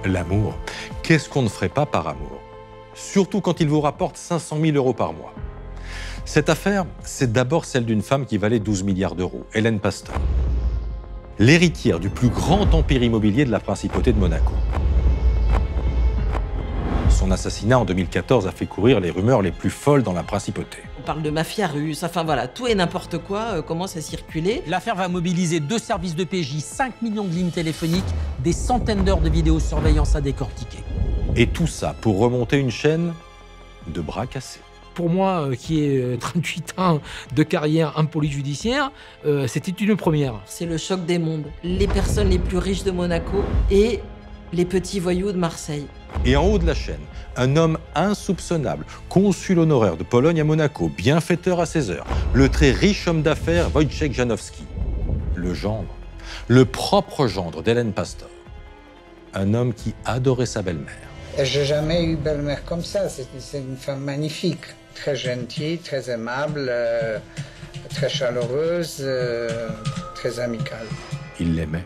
L'amour, qu'est-ce qu'on ne ferait pas par amour? Surtout quand il vous rapporte 500 000 € par mois. Cette affaire, c'est d'abord celle d'une femme qui valait 12 milliards d'euros, Hélène Pastor, l'héritière du plus grand empire immobilier de la principauté de Monaco. Son assassinat en 2014 a fait courir les rumeurs les plus folles dans la principauté. On parle de mafia russe, enfin voilà, tout et n'importe quoi commence à circuler. L'affaire va mobiliser 2 services de PJ, 5 millions de lignes téléphoniques, des centaines d'heures de vidéosurveillance à décortiquer. Et tout ça pour remonter une chaîne de bras cassés. Pour moi, qui ai 38 ans de carrière en police judiciaire, c'était une première. C'est le choc des mondes. Les personnes les plus riches de Monaco et les petits voyous de Marseille. Et en haut de la chaîne, un homme insoupçonnable, consul honoraire de Pologne à Monaco, bienfaiteur à ses heures, le très riche homme d'affaires Wojciech Janowski, le gendre, le propre gendre d'Hélène Pastor, un homme qui adorait sa belle-mère. J'ai jamais eu belle-mère comme ça, c'est une femme magnifique, très gentille, très aimable, très chaleureuse, très amicale. Il l'aimait,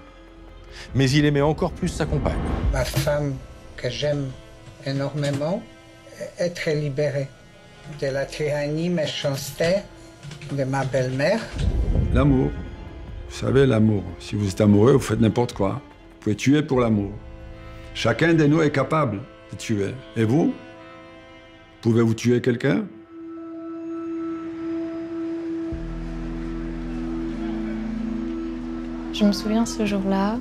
mais il aimait encore plus sa compagne. Ma femme, que j'aime énormément, est très libérée de la tyrannie, méchanceté de ma belle-mère. L'amour. Vous savez, l'amour. Si vous êtes amoureux, vous faites n'importe quoi. Vous pouvez tuer pour l'amour. Chacun de nous est capable de tuer. Et vous? Pouvez-vous tuer quelqu'un? Je me souviens ce jour-là.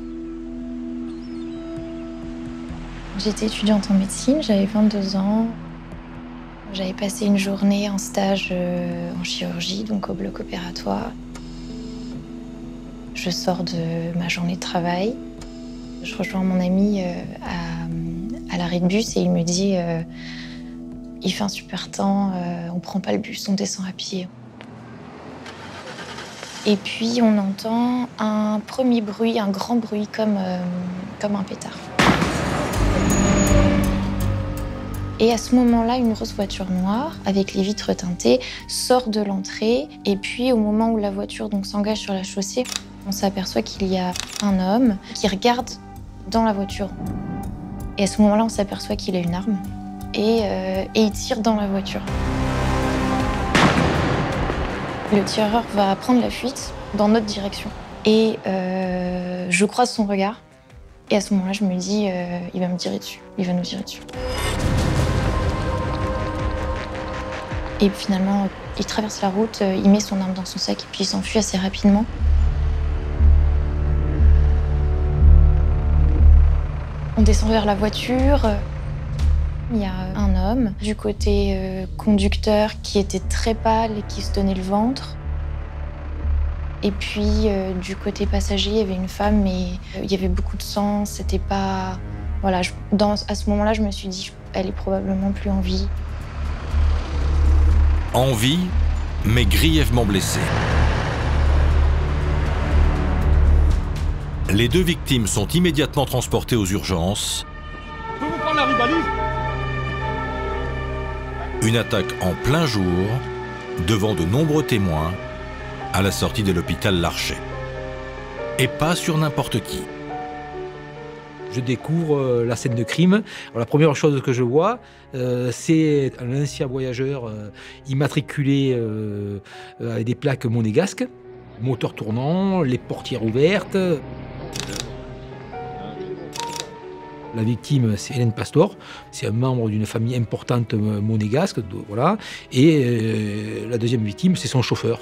J'étais étudiante en médecine, j'avais 22 ans. J'avais passé une journée en stage en chirurgie, donc au bloc opératoire. Je sors de ma journée de travail. Je rejoins mon ami à l'arrêt de bus et il me dit il fait un super temps, on prend pas le bus, on descend à pied. Et puis on entend un premier bruit, un grand bruit comme un pétard. Et à ce moment-là, une grosse voiture noire, avec les vitres teintées, sort de l'entrée. Et puis, au moment où la voiture s'engage sur la chaussée, on s'aperçoit qu'il y a un homme qui regarde dans la voiture. Et à ce moment-là, on s'aperçoit qu'il a une arme. Et il tire dans la voiture. Le tireur va prendre la fuite dans notre direction. Et je croise son regard. Et à ce moment-là, je me dis, il va me tirer dessus. Il va nous tirer dessus. Et finalement, il traverse la route, il met son arme dans son sac et puis il s'enfuit assez rapidement. On descend vers la voiture. Il y a un homme du côté conducteur qui était très pâle et qui se tenait le ventre. Et puis du côté passager, il y avait une femme, mais il y avait beaucoup de sang. C'était pas... Voilà, à ce moment-là, je me suis dit, elle est probablement plus en vie. En vie, mais grièvement blessée. Les 2 victimes sont immédiatement transportées aux urgences. Je peux vous prendre la ribalise? Une attaque en plein jour, devant de nombreux témoins, à la sortie de l'hôpital Larcher. Et pas sur n'importe qui. Je découvre la scène de crime. Alors, la première chose que je vois, c'est un ancien voyageur immatriculé avec des plaques monégasques, moteur tournant, les portières ouvertes. La victime, c'est Hélène Pastor. C'est un membre d'une famille importante monégasque. Voilà. Et la deuxième victime, c'est son chauffeur.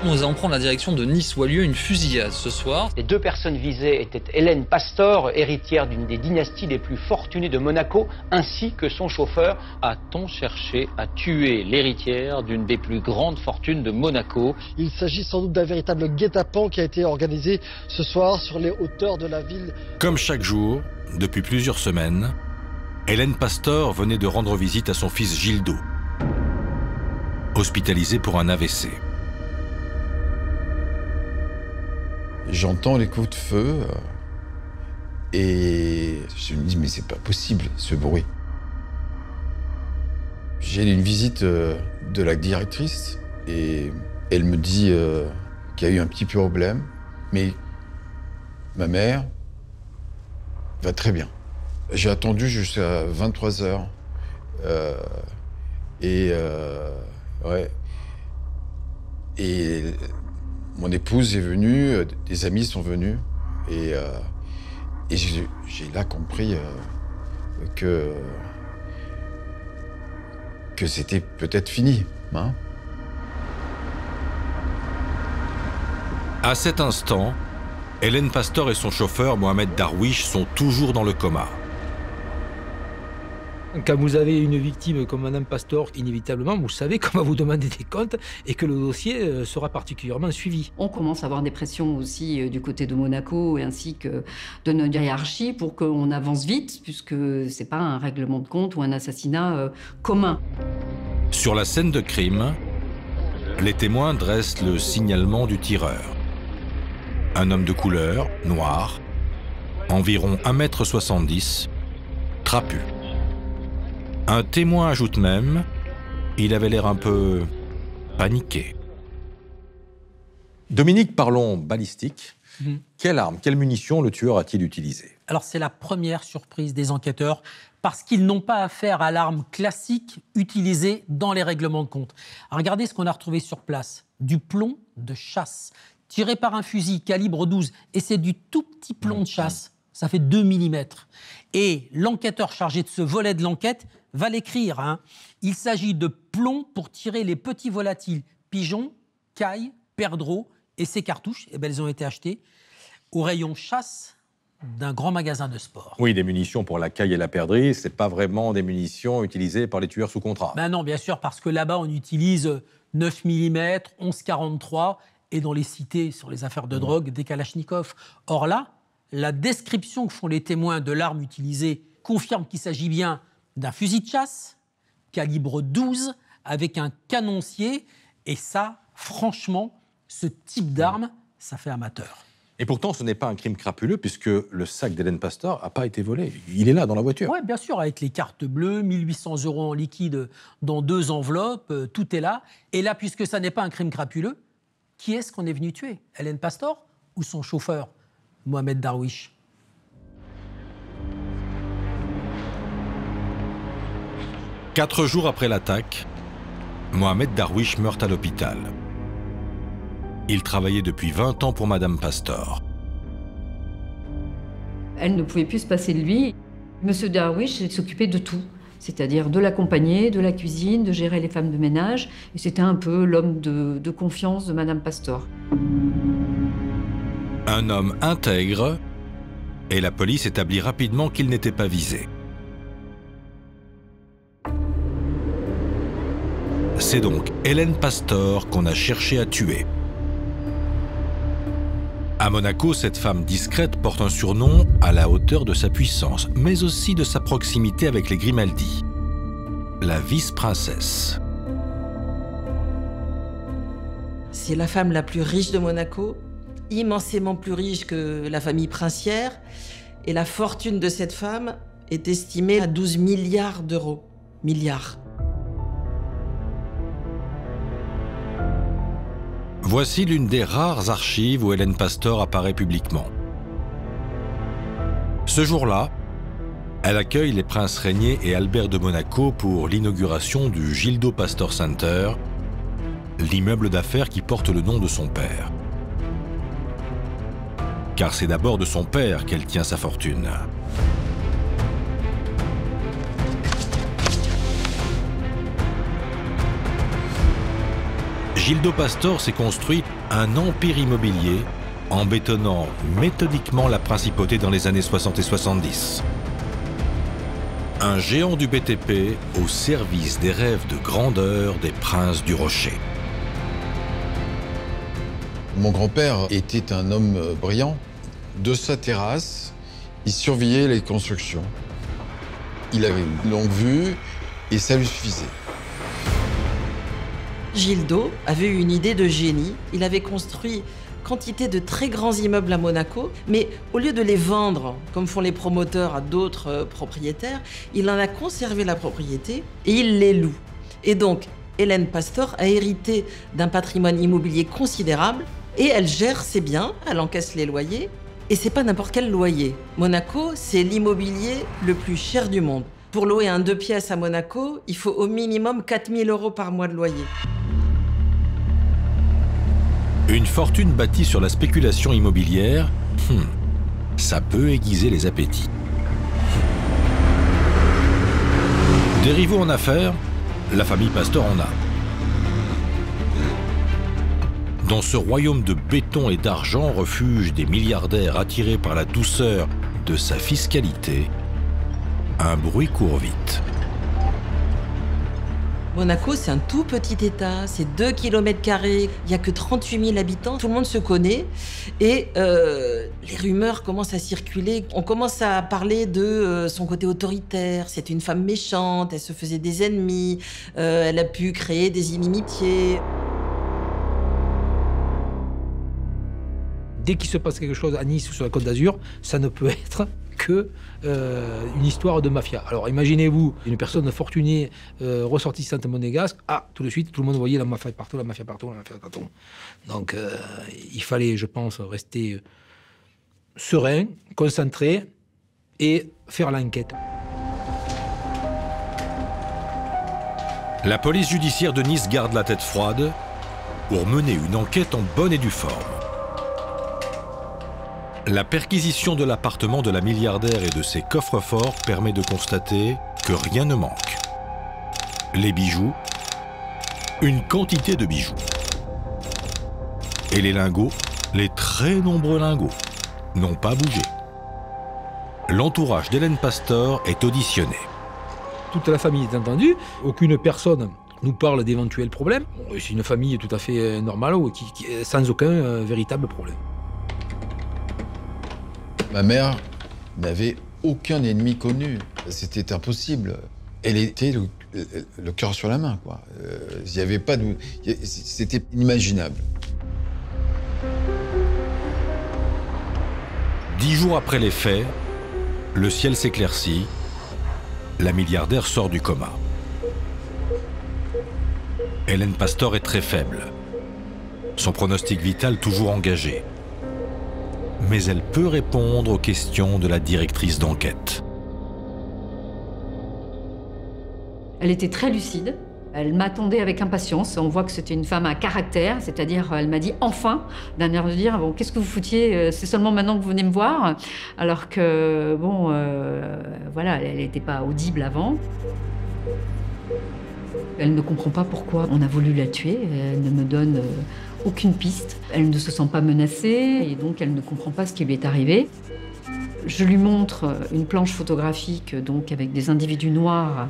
Nous allons prendre la direction de Nice où a lieu une fusillade ce soir. Les 2 personnes visées étaient Hélène Pastor, héritière d'une des dynasties les plus fortunées de Monaco, ainsi que son chauffeur. A-t-on cherché à tuer l'héritière d'une des plus grandes fortunes de Monaco? Il s'agit sans doute d'un véritable guet-apens qui a été organisé ce soir sur les hauteurs de la ville. Comme chaque jour, depuis plusieurs semaines, Hélène Pastor venait de rendre visite à son fils Gildo, hospitalisé pour un AVC. J'entends les coups de feu et je me dis mais c'est pas possible ce bruit. J'ai une visite de la directrice Et elle me dit qu'il y a eu un petit problème, mais ma mère va très bien. J'ai attendu jusqu'à 23h. Ouais. Et mon épouse est venue, des amis sont venus, et j'ai là compris que c'était peut-être fini. Hein. À cet instant, Hélène Pastor et son chauffeur Mohamed Darwish sont toujours dans le coma. Quand vous avez une victime comme Madame Pastor, inévitablement, vous savez qu'on va vous demander des comptes et que le dossier sera particulièrement suivi. On commence à avoir des pressions aussi du côté de Monaco et ainsi que de notre hiérarchie pour qu'on avance vite, puisque c'est pas un règlement de compte ou un assassinat commun. Sur la scène de crime, les témoins dressent le signalement du tireur. Un homme de couleur, noir, environ 1,70 m, trapu. Un témoin ajoute même, il avait l'air un peu paniqué. Dominique, parlons balistique. Quelle arme, quelle munition le tueur a-t-il utilisé? Alors c'est la première surprise des enquêteurs, parce qu'ils n'ont pas affaire à l'arme classique utilisée dans les règlements de compte. Regardez ce qu'on a retrouvé sur place. Du plomb de chasse, tiré par un fusil calibre 12, et c'est du tout petit plomb de chasse. Ça fait 2 mm. Et l'enquêteur chargé de ce volet de l'enquête va l'écrire. Hein. Il s'agit de plomb pour tirer les petits volatiles, pigeons, cailles, perdreaux. Et ces cartouches, eh bien, elles ont été achetées au rayon chasse d'un grand magasin de sport. Oui, des munitions pour la caille et la perdrix, ce n'est pas vraiment des munitions utilisées par les tueurs sous contrat. Ben non, bien sûr, parce que là-bas, on utilise 9 mm, 11,43 et dans les cités, sur les affaires de drogue, des kalachnikovs. Or là, la description que font les témoins de l'arme utilisée confirme qu'il s'agit bien d'un fusil de chasse, calibre 12, avec un canoncier. Et ça, franchement, ce type d'arme, ça fait amateur. Et pourtant, ce n'est pas un crime crapuleux, puisque le sac d'Hélène Pastor n'a pas été volé. Il est là, dans la voiture. Oui, bien sûr, avec les cartes bleues, 1 800 € en liquide dans 2 enveloppes, tout est là. Et là, puisque ça n'est pas un crime crapuleux, qui est-ce qu'on est venu tuer? Hélène Pastor ou son chauffeur Mohamed Darwish? Quatre jours après l'attaque, Mohamed Darwish meurt à l'hôpital. Il travaillait depuis 20 ans pour Madame Pastor. Elle ne pouvait plus se passer de lui. Monsieur Darwish s'occupait de tout, c'est-à-dire de l'accompagner, de la cuisine, de gérer les femmes de ménage. Et c'était un peu l'homme de confiance de Madame Pastor. Un homme intègre, et la police établit rapidement qu'il n'était pas visé. C'est donc Hélène Pastor qu'on a cherché à tuer. À Monaco, cette femme discrète porte un surnom à la hauteur de sa puissance, mais aussi de sa proximité avec les Grimaldi, la vice-princesse. C'est la femme la plus riche de Monaco, immensément plus riche que la famille princière, et la fortune de cette femme est estimée à 12 milliards d'euros. Milliards. Voici l'une des rares archives où Hélène Pastor apparaît publiquement. Ce jour-là, elle accueille les princes Régnier et Albert de Monaco pour l'inauguration du Gildo Pastor Center, l'immeuble d'affaires qui porte le nom de son père. Car c'est d'abord de son père qu'elle tient sa fortune. Gildo Pastor s'est construit un empire immobilier en bétonnant méthodiquement la principauté dans les années 60 et 70. Un géant du BTP au service des rêves de grandeur des princes du Rocher. Mon grand-père était un homme brillant. De sa terrasse, il surveillait les constructions. Il avait une longue vue et ça lui suffisait. Gildo avait eu une idée de génie. Il avait construit quantité de très grands immeubles à Monaco, mais au lieu de les vendre, comme font les promoteurs à d'autres propriétaires, il en a conservé la propriété et il les loue. Et donc, Hélène Pastor a hérité d'un patrimoine immobilier considérable et elle gère ses biens, elle encaisse les loyers. Et c'est pas n'importe quel loyer. Monaco, c'est l'immobilier le plus cher du monde. Pour louer un 2 pièces à Monaco, il faut au minimum 4 000 € par mois de loyer. Une fortune bâtie sur la spéculation immobilière, ça peut aiguiser les appétits. Des rivaux en affaires, la famille Pastor en a. Dans ce royaume de béton et d'argent, refuge des milliardaires attirés par la douceur de sa fiscalité, un bruit court vite. Monaco, c'est un tout petit État, c'est 2 km², il n'y a que 38 000 habitants, tout le monde se connaît. Et les rumeurs commencent à circuler. On commence à parler de son côté autoritaire. C'est une femme méchante, elle se faisait des ennemis, elle a pu créer des inimitiés. Dès qu'il se passe quelque chose à Nice ou sur la Côte d'Azur, ça ne peut être que une histoire de mafia. Alors imaginez-vous une personne fortunée ressortissante monégasque, tout de suite tout le monde voyait la mafia partout, la mafia partout, la mafia partout. Donc il fallait, je pense, rester serein, concentré et faire l'enquête. La police judiciaire de Nice garde la tête froide pour mener une enquête en bonne et due forme. La perquisition de l'appartement de la milliardaire et de ses coffres-forts permet de constater que rien ne manque. Les bijoux, une quantité de bijoux. Et les lingots, les très nombreux lingots, n'ont pas bougé. L'entourage d'Hélène Pastor est auditionné. Toute la famille est entendue, aucune personne nous parle d'éventuels problèmes. C'est une famille tout à fait normale, sans aucun véritable problème. Ma mère n'avait aucun ennemi connu. C'était impossible. Elle était le cœur sur la main, quoi. Il n'y avait pas de... C'était inimaginable. 10 jours après les faits, le ciel s'éclaircit. La milliardaire sort du coma. Hélène Pastor est très faible. Son pronostic vital toujours engagé. Mais elle peut répondre aux questions de la directrice d'enquête. Elle était très lucide. Elle m'attendait avec impatience. On voit que c'était une femme à caractère, c'est-à-dire, elle m'a dit enfin, d'un air de dire, bon, qu'est-ce que vous foutiez, c'est seulement maintenant que vous venez me voir, alors que, bon, voilà, elle n'était pas audible avant. Elle ne comprend pas pourquoi on a voulu la tuer. Elle ne me donne aucune piste. Elle ne se sent pas menacée et donc elle ne comprend pas ce qui lui est arrivé. Je lui montre une planche photographique donc avec des individus noirs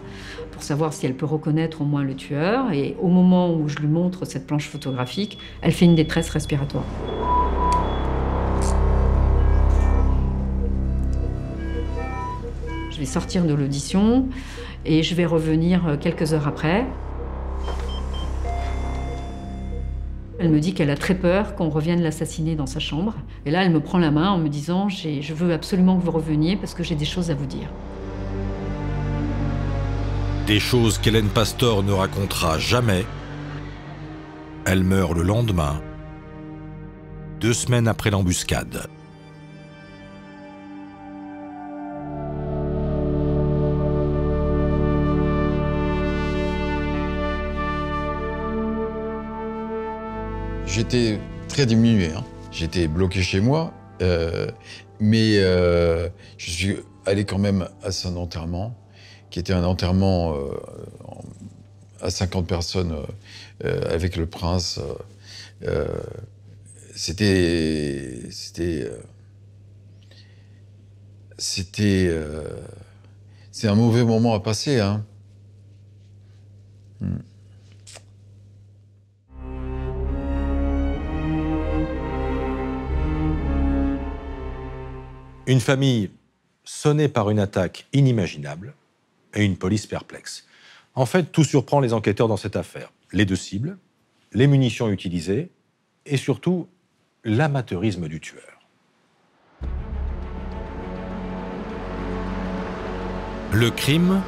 pour savoir si elle peut reconnaître au moins le tueur. Et au moment où je lui montre cette planche photographique, elle fait une détresse respiratoire. Je vais sortir de l'audition et je vais revenir quelques heures après. Elle me dit qu'elle a très peur qu'on revienne l'assassiner dans sa chambre. Et là, elle me prend la main en me disant « Je veux absolument que vous reveniez parce que j'ai des choses à vous dire. » Des choses qu'Hélène Pastor ne racontera jamais. Elle meurt le lendemain, 2 semaines après l'embuscade. J'étais très diminué, hein. J'étais bloqué chez moi, mais je suis allé quand même à son enterrement, qui était un enterrement à 50 personnes avec le prince. C'est un mauvais moment à passer, hein. Une famille sonnée par une attaque inimaginable et une police perplexe. En fait, tout surprend les enquêteurs dans cette affaire. Les 2 cibles, les munitions utilisées et surtout l'amateurisme du tueur. Le crime,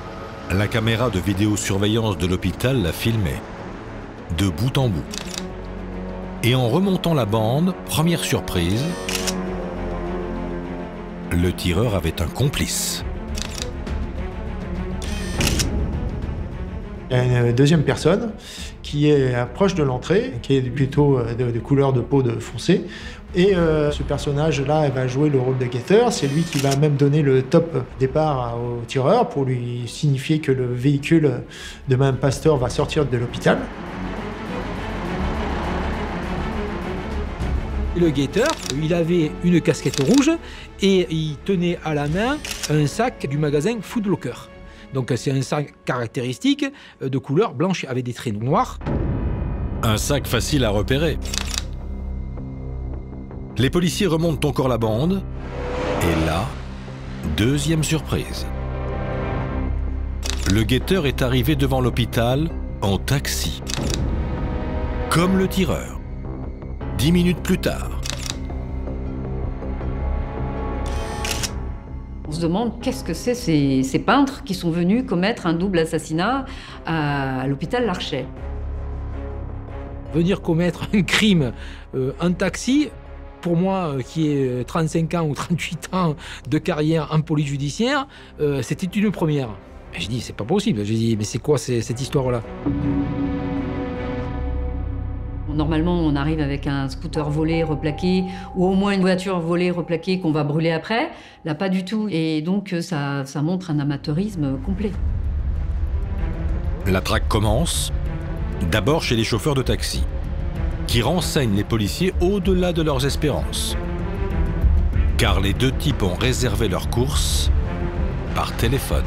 la caméra de vidéosurveillance de l'hôpital l'a filmé. de bout en bout. Et en remontant la bande, première surprise, le tireur avait un complice. Il y a une deuxième personne qui est proche de l'entrée, qui est plutôt de couleur de peau foncée. Et ce personnage-là va jouer le rôle de guetteur. C'est lui qui va même donner le top départ au tireur pour lui signifier que le véhicule de Mme Pastor va sortir de l'hôpital. Le guetteur, il avait une casquette rouge et il tenait à la main un sac du magasin Foot Locker. Donc c'est un sac caractéristique de couleur blanche avec des traits noirs. Un sac facile à repérer. Les policiers remontent encore la bande. Et là, deuxième surprise. Le guetteur est arrivé devant l'hôpital en taxi. Comme le tireur. 10 minutes plus tard. On se demande qu'est-ce que c'est ces peintres qui sont venus commettre un double assassinat à l'hôpital Larcher. Venir commettre un crime en taxi, pour moi qui ai 35 ans ou 38 ans de carrière en police judiciaire, c'était une première. J'ai dit, c'est pas possible. J'ai dit, mais c'est quoi cette histoire-là ? Normalement, on arrive avec un scooter volé, replaqué, ou au moins une voiture volée, replaquée, qu'on va brûler après. Là, pas du tout. Et donc, ça montre un amateurisme complet. La traque commence, d'abord chez les chauffeurs de taxi, qui renseignent les policiers au-delà de leurs espérances. Car les deux types ont réservé leur course par téléphone.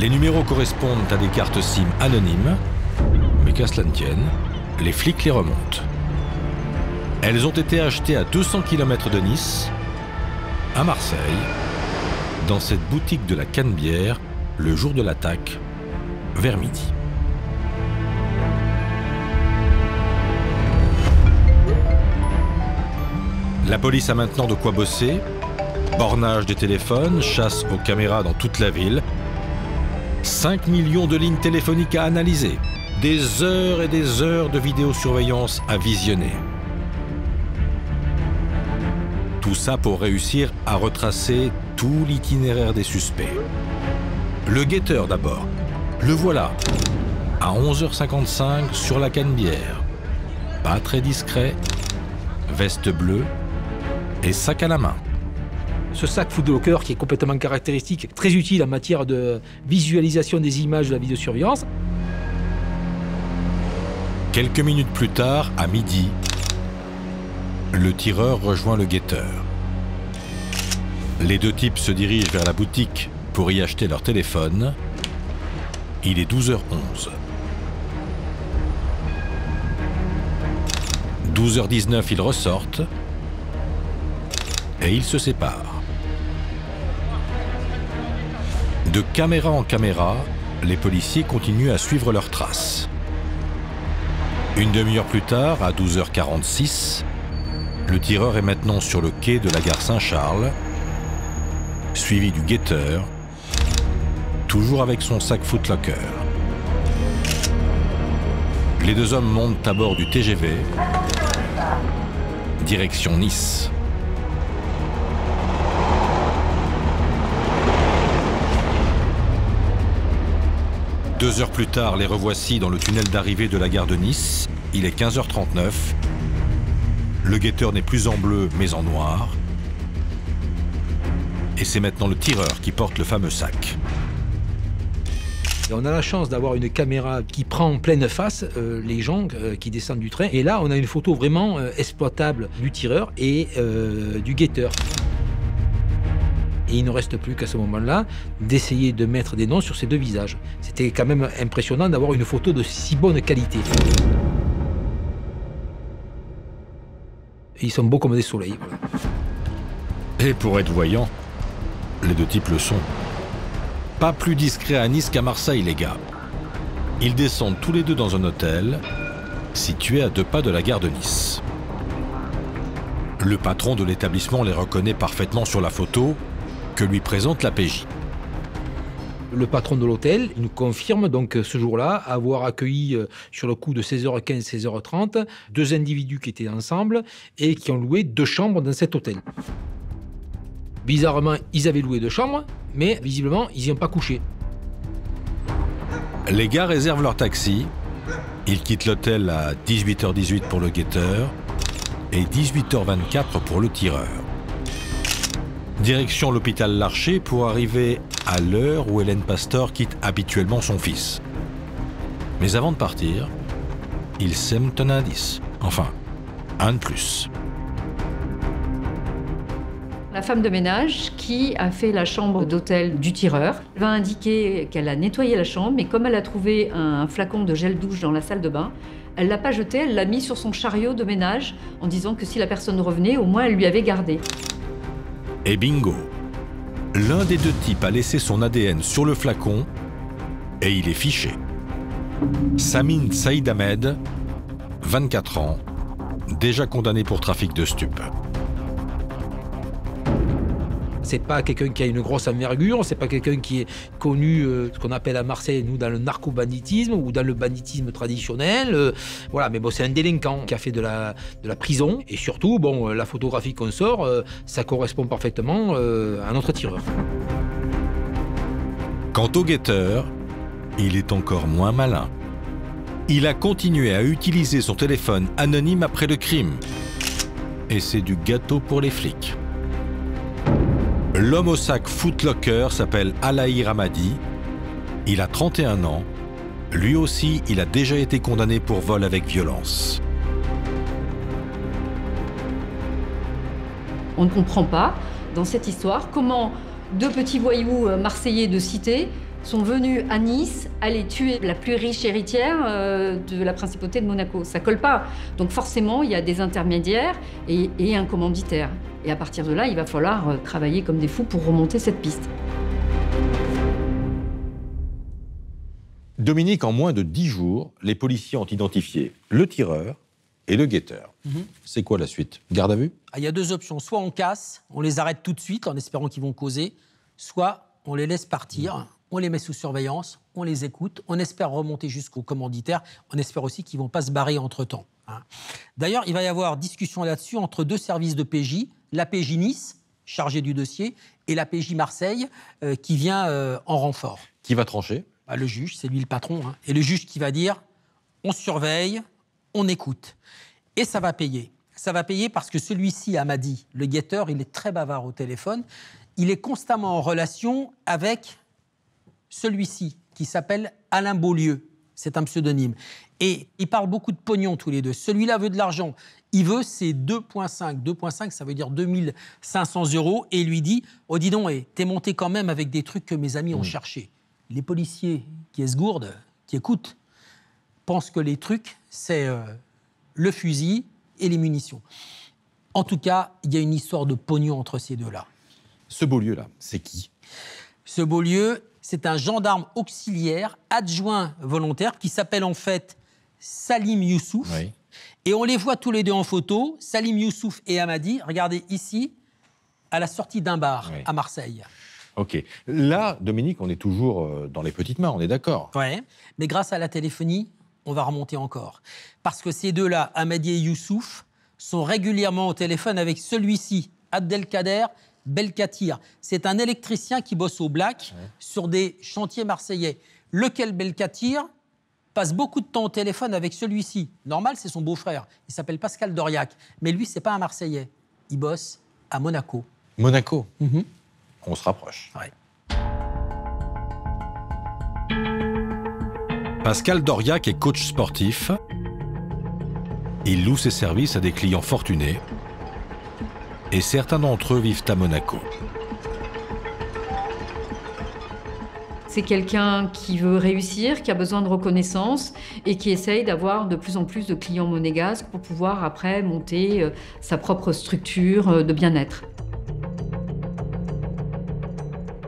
Les numéros correspondent à des cartes SIM anonymes, mais qu'à cela ne tienne, les flics les remontent. Elles ont été achetées à 200 km de Nice, à Marseille, dans cette boutique de la Canebière, le jour de l'attaque, vers midi. La police a maintenant de quoi bosser. Bornage des téléphones, chasse aux caméras dans toute la ville. 5 millions de lignes téléphoniques à analyser. Des heures et des heures de vidéosurveillance à visionner. Tout ça pour réussir à retracer tout l'itinéraire des suspects. Le guetteur d'abord. Le voilà, à 11h55 sur la Canebière. Pas très discret, veste bleue et sac à la main. Ce sac Foot Locker qui est complètement caractéristique, très utile en matière de visualisation des images de la vidéosurveillance. Quelques minutes plus tard, à midi, le tireur rejoint le guetteur. Les deux types se dirigent vers la boutique pour y acheter leur téléphone. Il est 12h11. 12h19, ils ressortent et ils se séparent. De caméra en caméra, les policiers continuent à suivre leurs traces. Une demi-heure plus tard, à 12h46, le tireur est maintenant sur le quai de la gare Saint-Charles, suivi du guetteur, toujours avec son sac Foot Locker. Les deux hommes montent à bord du TGV, direction Nice. Deux heures plus tard, les revoici dans le tunnel d'arrivée de la gare de Nice. Il est 15h39. Le guetteur n'est plus en bleu, mais en noir. Et c'est maintenant le tireur qui porte le fameux sac. Et on a la chance d'avoir une caméra qui prend en pleine face les gens qui descendent du train. Et là, on a une photo vraiment exploitable du tireur et du guetteur. Et il ne reste plus qu'à ce moment-là d'essayer de mettre des noms sur ces deux visages. C'était quand même impressionnant d'avoir une photo de si bonne qualité. Et ils sont beaux comme des soleils. Voilà. Et pour être voyants, les deux types le sont. Pas plus discret à Nice qu'à Marseille, les gars. Ils descendent tous les deux dans un hôtel situé à 2 pas de la gare de Nice. Le patron de l'établissement les reconnaît parfaitement sur la photo que lui présente la PJ. Le patron de l'hôtel nous confirme donc ce jour-là avoir accueilli sur le coup de 16h15, 16h30, 2 individus qui étaient ensemble et qui ont loué 2 chambres dans cet hôtel. Bizarrement, ils avaient loué 2 chambres, mais visiblement, ils n'y ont pas couché. Les gars réservent leur taxi. Ils quittent l'hôtel à 18h18 pour le guetteur et 18h24 pour le tireur. Direction l'hôpital Larcher pour arriver à l'heure où Hélène Pastor quitte habituellement son fils. Mais avant de partir, ils sèment un indice. Enfin, un de plus. La femme de ménage qui a fait la chambre d'hôtel du tireur va indiquer qu'elle a nettoyé la chambre, mais comme elle a trouvé un flacon de gel douche dans la salle de bain, elle ne l'a pas jeté, elle l'a mis sur son chariot de ménage en disant que si la personne revenait, au moins elle lui avait gardé. Et bingo! L'un des 2 types a laissé son ADN sur le flacon et il est fiché. Samine Saïd Ahmed, 24 ans, déjà condamné pour trafic de stupes. C'est pas quelqu'un qui a une grosse envergure, c'est pas quelqu'un qui est connu, ce qu'on appelle à Marseille, nous, dans le narco-banditisme ou dans le banditisme traditionnel. Voilà, mais bon, c'est un délinquant qui a fait de la prison. Et surtout, bon, la photographie qu'on sort, ça correspond parfaitement à notre tireur. Quant au guetteur, il est encore moins malin. Il a continué à utiliser son téléphone anonyme après le crime. Et c'est du gâteau pour les flics. L'homme au sac Footlocker s'appelle Alaïr Hamadi. Il a 31 ans. Lui aussi, il a déjà été condamné pour vol avec violence. On ne comprend pas, dans cette histoire, comment 2 petits voyous marseillais de cité sont venus à Nice aller tuer la plus riche héritière de la principauté de Monaco. Ça colle pas. Donc forcément, il y a des intermédiaires et un commanditaire. Et à partir de là, il va falloir travailler comme des fous pour remonter cette piste. Dominique, en moins de 10 jours, les policiers ont identifié le tireur et le guetteur. C'est quoi la suite? Garde à vue? Il y a 2 options. Soit on casse, on les arrête tout de suite en espérant qu'ils vont causer, soit on les laisse partir, on les met sous surveillance, on les écoute, on espère remonter jusqu'au commanditaire, on espère aussi qu'ils ne vont pas se barrer entre-temps. D'ailleurs, il va y avoir discussion là-dessus entre 2 services de PJ, la PJ Nice, chargée du dossier, et la PJ Marseille, qui vient en renfort. Qui va trancher? Le juge, c'est lui le patron. Et le juge qui va dire, on surveille, on écoute. Et ça va payer. Ça va payer parce que celui-ci, Hamadi, le guetteur, il est très bavard au téléphone. Il est constamment en relation avec celui-ci, qui s'appelle Alain Beaulieu. C'est un pseudonyme. Et ils parlent beaucoup de pognon tous les 2. Celui-là veut de l'argent. Il veut ses 2,5. 2,5, ça veut dire 2500 €. Et il lui dit, oh dis donc, t'es monté quand même avec des trucs que mes amis ont cherchés. Les policiers qui esgourdent, qui écoutent, pensent que les trucs, c'est le fusil et les munitions. En tout cas, il y a une histoire de pognon entre ces 2-là. Ce Beaulieu-là, c'est qui? Ce Beaulieu, c'est un gendarme auxiliaire, adjoint volontaire, qui s'appelle en fait Salim Youssouf. Oui. Et on les voit tous les 2 en photo, Salim Youssouf et Hamadi, regardez ici, à la sortie d'un bar à Marseille. Ok. Là, Dominique, on est toujours dans les petites mains, on est d'accord? Ouais. Mais grâce à la téléphonie, on va remonter encore. Parce que ces 2-là, Hamadi et Youssouf, sont régulièrement au téléphone avec celui-ci, Abdelkader Belkatir. C'est un électricien qui bosse au black sur des chantiers marseillais. Lequel Belkatir passe beaucoup de temps au téléphone avec celui-ci. Normal, c'est son beau-frère. Il s'appelle Pascal Doriac. Mais lui, c'est pas un Marseillais. Il bosse à Monaco. Monaco? On se rapproche. Ouais. Pascal Doriac est coach sportif. Il loue ses services à des clients fortunés. Et certains d'entre eux vivent à Monaco. C'est quelqu'un qui veut réussir, qui a besoin de reconnaissance et qui essaye d'avoir de plus en plus de clients monégasques pour pouvoir après monter sa propre structure de bien-être.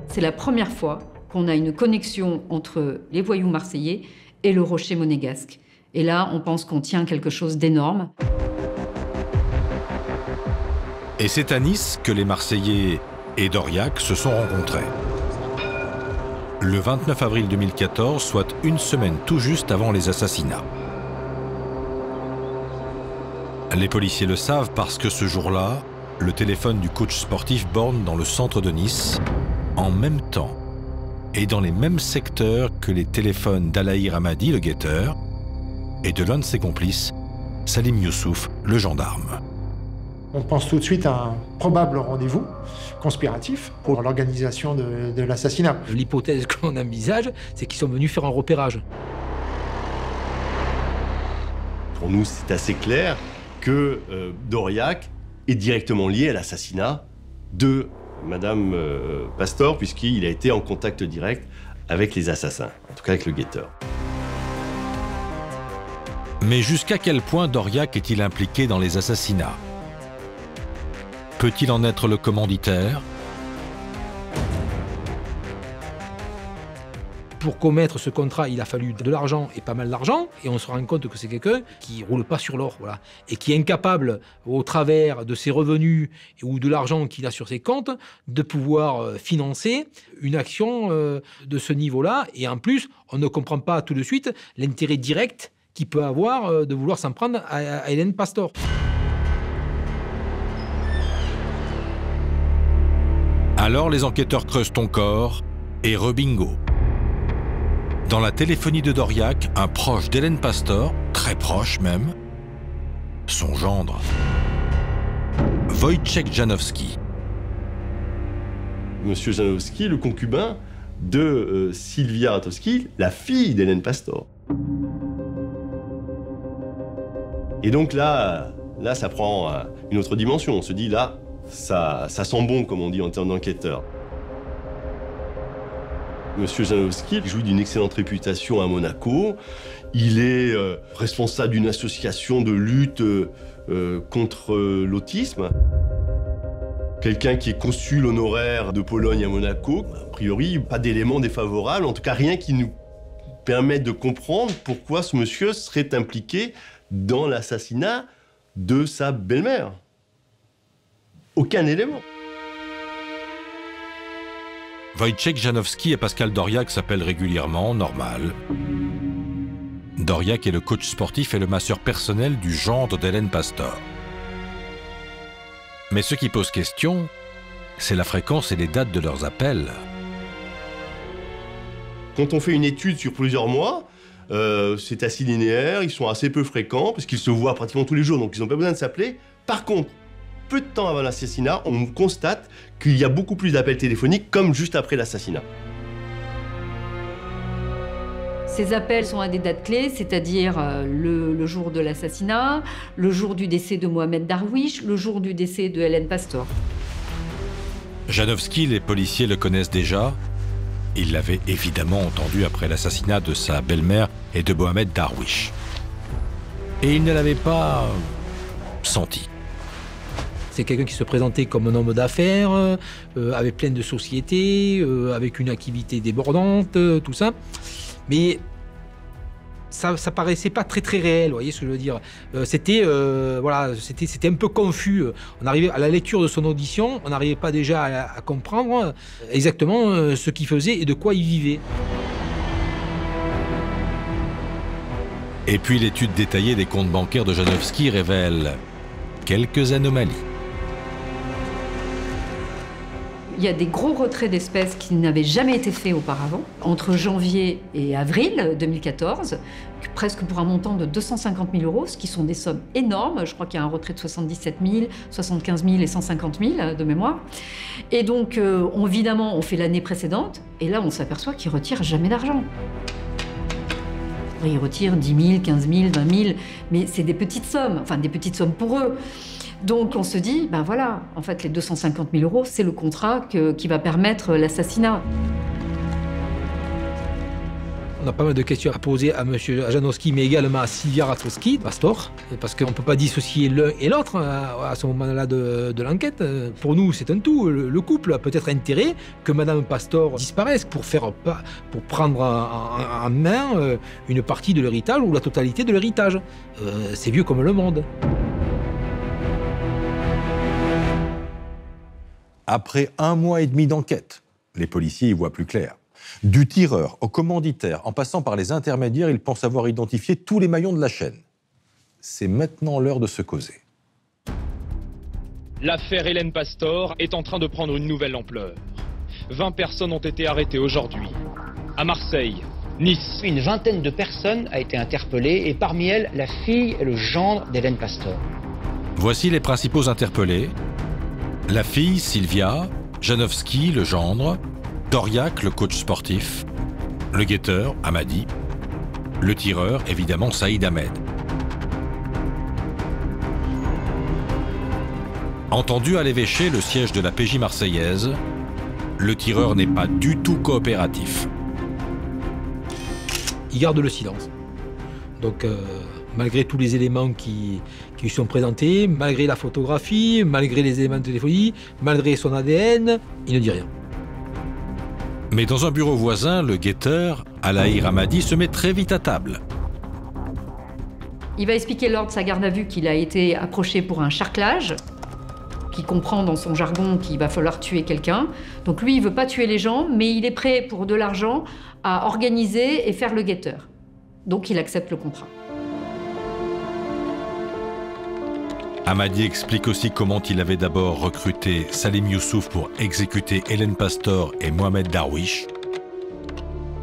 C'est la première fois qu'on a une connexion entre les voyous marseillais et le rocher monégasque. Et là, on pense qu'on tient quelque chose d'énorme. Et c'est à Nice que les Marseillais et Doriac se sont rencontrés. Le 29 avril 2014, soit une semaine tout juste avant les assassinats. Les policiers le savent parce que ce jour-là, le téléphone du coach sportif borne dans le centre de Nice, en même temps et dans les mêmes secteurs que les téléphones d'Alaïr Hamadi, le guetteur, et de l'un de ses complices, Salim Youssouf, le gendarme. On pense tout de suite à un probable rendez-vous conspiratif pour l'organisation de l'assassinat. L'hypothèse que l'on envisage, c'est qu'ils sont venus faire un repérage. Pour nous, c'est assez clair que d'Aurillac est directement lié à l'assassinat de Madame Pastor, puisqu'il a été en contact direct avec les assassins, en tout cas avec le guetteur. Mais jusqu'à quel point d'Aurillac est-il impliqué dans les assassinats? Peut-il en être le commanditaire? Pour commettre ce contrat, il a fallu de l'argent et pas mal d'argent, et on se rend compte que c'est quelqu'un qui roule pas sur l'or, voilà, et qui est incapable, au travers de ses revenus ou de l'argent qu'il a sur ses comptes, de pouvoir financer une action de ce niveau-là. Et en plus, on ne comprend pas tout de suite l'intérêt direct qu'il peut avoir de vouloir s'en prendre à Hélène Pastor. Alors les enquêteurs creusent ton corps et rebingo. Dans la téléphonie de d'Aurillac, un proche d'Hélène Pastor, très proche même, son gendre, Wojciech Janowski. Monsieur Janowski, le concubin de Sylwia Ratowski, la fille d'Hélène Pastor. Et donc là, ça prend une autre dimension. On se dit là, ça sent bon, comme on dit en termes d'enquêteur. Monsieur Janowski jouit d'une excellente réputation à Monaco. Il est responsable d'une association de lutte contre l'autisme. Quelqu'un qui est consul honoraire de Pologne à Monaco. A priori, pas d'éléments défavorables, en tout cas rien qui nous permette de comprendre pourquoi ce monsieur serait impliqué dans l'assassinat de sa belle-mère. Aucun élément. Wojciech Janowski et Pascal d'Aurillac s'appellent régulièrement, normal. D'Aurillac est le coach sportif et le masseur personnel du gendre d'Hélène Pastor. Mais ce qui pose question, c'est la fréquence et les dates de leurs appels. Quand on fait une étude sur plusieurs mois, c'est assez linéaire, ils sont assez peu fréquents, parce qu'ils se voient pratiquement tous les jours, donc ils n'ont pas besoin de s'appeler. Par contre, peu de temps avant l'assassinat, on constate qu'il y a beaucoup plus d'appels téléphoniques, comme juste après l'assassinat. Ces appels sont à des dates clés, c'est-à-dire le jour de l'assassinat, le jour du décès de Mohamed Darwish, le jour du décès de Hélène Pastor. Janowski, les policiers le connaissent déjà. Ils l'avaient évidemment entendu après l'assassinat de sa belle-mère et de Mohamed Darwish. Et ils ne l'avaient pas senti. C'est quelqu'un qui se présentait comme un homme d'affaires, avec plein de sociétés, avec une activité débordante, tout ça. Mais ça paraissait pas très réel, vous voyez ce que je veux dire. C'était un peu confus. On arrivait à la lecture de son audition, on n'arrivait pas déjà à comprendre exactement ce qu'il faisait et de quoi il vivait. Et puis l'étude détaillée des comptes bancaires de Janowski révèle quelques anomalies. Il y a des gros retraits d'espèces qui n'avaient jamais été faits auparavant. Entre janvier et avril 2014, presque pour un montant de 250 000 euros, ce qui sont des sommes énormes. Je crois qu'il y a un retrait de 77 000, 75 000 et 150 000 de mémoire. Et donc, évidemment, on fait l'année précédente, et là, on s'aperçoit qu'ils ne retirent jamais d'argent. Ils retirent 10 000, 15 000, 20 000, mais c'est des petites sommes, enfin des petites sommes pour eux. Donc on se dit, ben voilà, en fait les 250 000 euros, c'est le contrat qui va permettre l'assassinat. On a pas mal de questions à poser à M. Janowski, mais également à Sylwia Ratowski, Pastor, parce qu'on ne peut pas dissocier l'un et l'autre à ce moment-là de l'enquête. Pour nous, c'est un tout. Le couple a peut-être intérêt que Mme Pastor disparaisse pour prendre en main une partie de l'héritage ou la totalité de l'héritage. C'est vieux comme le monde. Après 1 mois et demi d'enquête, les policiers y voient plus clair. Du tireur au commanditaire, en passant par les intermédiaires, il pense avoir identifié tous les maillons de la chaîne. C'est maintenant l'heure de se causer. L'affaire Hélène Pastor est en train de prendre une nouvelle ampleur. 20 personnes ont été arrêtées aujourd'hui. À Marseille, Nice. Une vingtaine de personnes a été interpellée et parmi elles, la fille et le gendre d'Hélène Pastor. Voici les principaux interpellés. La fille, Sylvia, Janowski, le gendre, Doriac, le coach sportif, le guetteur, Hamadi, le tireur, évidemment, Saïd Ahmed. Entendu à l'évêché, le siège de la PJ marseillaise, le tireur n'est pas du tout coopératif. Il garde le silence. Donc, malgré tous les éléments qui lui sont présentés, malgré la photographie, malgré les éléments de téléphonie, malgré son ADN, il ne dit rien. Mais dans un bureau voisin, le guetteur, Alaïr Hamadi, se met très vite à table. Il va expliquer lors de sa garde à vue qu'il a été approché pour un charclage, qui comprend dans son jargon qu'il va falloir tuer quelqu'un. Donc lui, il veut pas tuer les gens, mais il est prêt pour de l'argent à organiser et faire le guetteur. Donc il accepte le contrat. Hamadi explique aussi comment il avait d'abord recruté Salim Youssouf pour exécuter Hélène Pastor et Mohamed Darwish.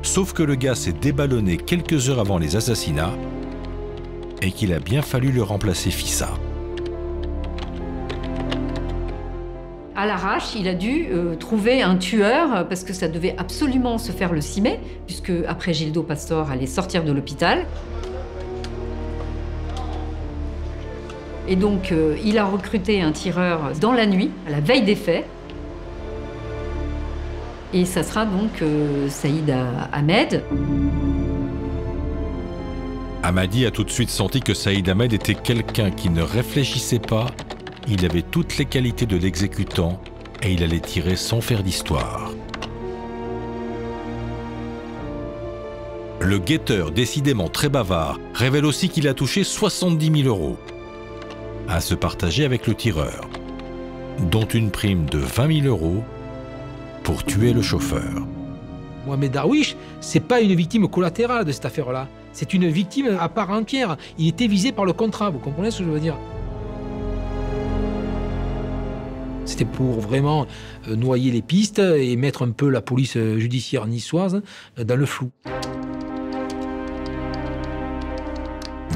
Sauf que le gars s'est déballonné quelques heures avant les assassinats et qu'il a bien fallu le remplacer Fissa. À l'arrache, il a dû trouver un tueur parce que ça devait absolument se faire le 6 mai, puisque après Gildo Pastor allait sortir de l'hôpital. Et donc, il a recruté un tireur dans la nuit, à la veille des faits. Et ça sera donc Saïd Ahmed. Hamadi a tout de suite senti que Saïd Ahmed était quelqu'un qui ne réfléchissait pas. Il avait toutes les qualités de l'exécutant et il allait tirer sans faire d'histoire. Le guetteur, décidément très bavard, révèle aussi qu'il a touché 70 000 € à se partager avec le tireur, dont une prime de 20 000 € pour tuer le chauffeur. Mohamed Darwish, c'est pas une victime collatérale de cette affaire-là. C'est une victime à part entière. Il était visé par le contrat, vous comprenez ce que je veux dire ? C'était pour vraiment noyer les pistes et mettre un peu la police judiciaire niçoise dans le flou.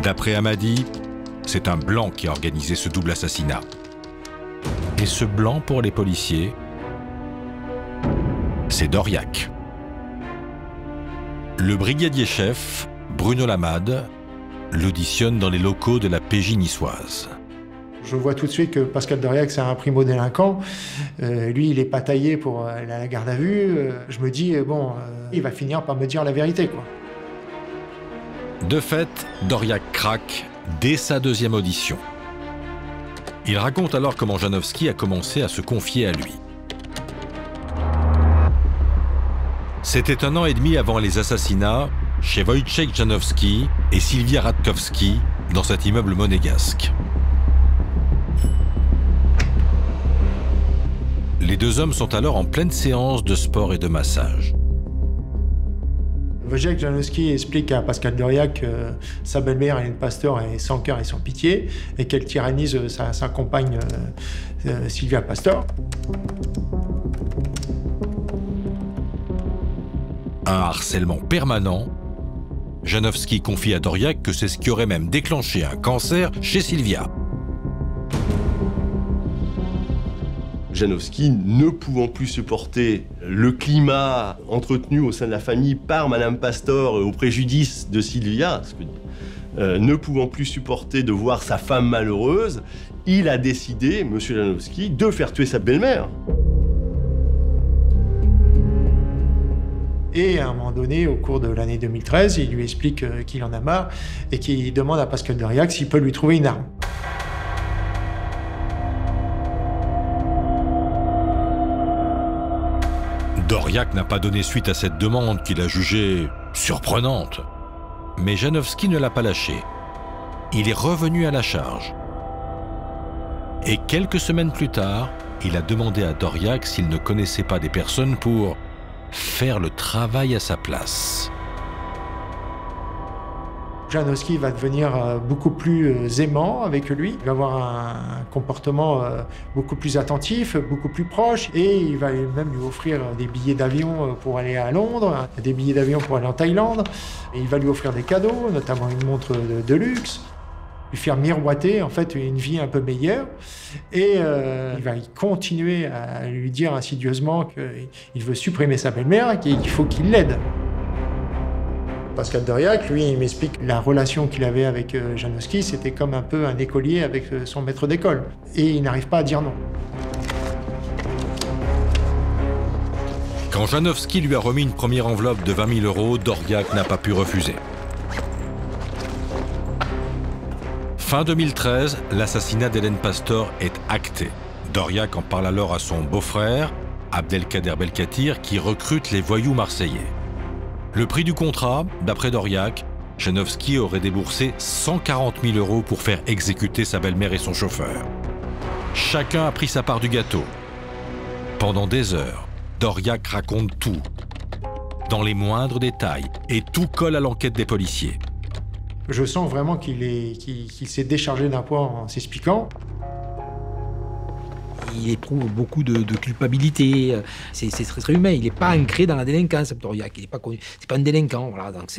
D'après Hamadi, c'est un blanc qui a organisé ce double assassinat. Et ce blanc, pour les policiers, c'est Doriac. Le brigadier chef, Bruno Lamade, l'auditionne dans les locaux de la PJ niçoise. Je vois tout de suite que Pascal Doriac, c'est un primo-délinquant. Lui, il n'est pas taillé pour la garde à vue. Je me dis, bon, il va finir par me dire la vérité, quoi. De fait, Doriac craque dès sa deuxième audition. Il raconte alors comment Janowski a commencé à se confier à lui. C'était 1 an et demi avant les assassinats chez Wojciech Janowski et Sylwia Radkowski dans cet immeuble monégasque. Les deux hommes sont alors en pleine séance de sport et de massage. Wojciech Janowski explique à Pascal Doriac que sa belle-mère, Hélène Pastor, est sans cœur et sans pitié et qu'elle tyrannise sa compagne Sylvia Pastor. Un harcèlement permanent. Janowski confie à Doriac que c'est ce qui aurait même déclenché un cancer chez Sylvia. Janowski, ne pouvant plus supporter le climat entretenu au sein de la famille par Madame Pastor au préjudice de Sylvia, ne pouvant plus supporter de voir sa femme malheureuse, il a décidé, Monsieur Janowski, de faire tuer sa belle-mère. Et à un moment donné, au cours de l'année 2013, il lui explique qu'il en a marre et qu'il demande à Pascal Doriac s'il peut lui trouver une arme. Doriac n'a pas donné suite à cette demande qu'il a jugée surprenante. Mais Janowski ne l'a pas lâché. Il est revenu à la charge. Et quelques semaines plus tard, il a demandé à Doriac s'il ne connaissait pas des personnes pour faire le travail à sa place. Janowski va devenir beaucoup plus aimant avec lui, il va avoir un comportement beaucoup plus attentif, beaucoup plus proche, et il va même lui offrir des billets d'avion pour aller à Londres, des billets d'avion pour aller en Thaïlande, et il va lui offrir des cadeaux, notamment une montre de luxe, lui faire miroiter en fait une vie un peu meilleure, et il va continuer à lui dire insidieusement qu'il veut supprimer sa belle-mère et qu'il faut qu'il l'aide. Pascal Doriac, lui, il m'explique la relation qu'il avait avec Janowski, c'était comme un peu un écolier avec son maître d'école. Et il n'arrive pas à dire non. Quand Janowski lui a remis une première enveloppe de 20 000 €, Doriac n'a pas pu refuser. Fin 2013, l'assassinat d'Hélène Pastor est acté. Doriac en parle alors à son beau-frère, Abdelkader Belkatir, qui recrute les voyous marseillais. Le prix du contrat, d'après Doriac, Janowski aurait déboursé 140 000 € pour faire exécuter sa belle-mère et son chauffeur. Chacun a pris sa part du gâteau. Pendant des heures, Doriac raconte tout, dans les moindres détails, et tout colle à l'enquête des policiers. Je sens vraiment qu'il s'est déchargé d'un poids en s'expliquant. Il éprouve beaucoup de culpabilité. C'est très humain. Il n'est pas ancré dans la délinquance, Doriac. Il n'est pas connu. C'est pas un délinquant, voilà. Donc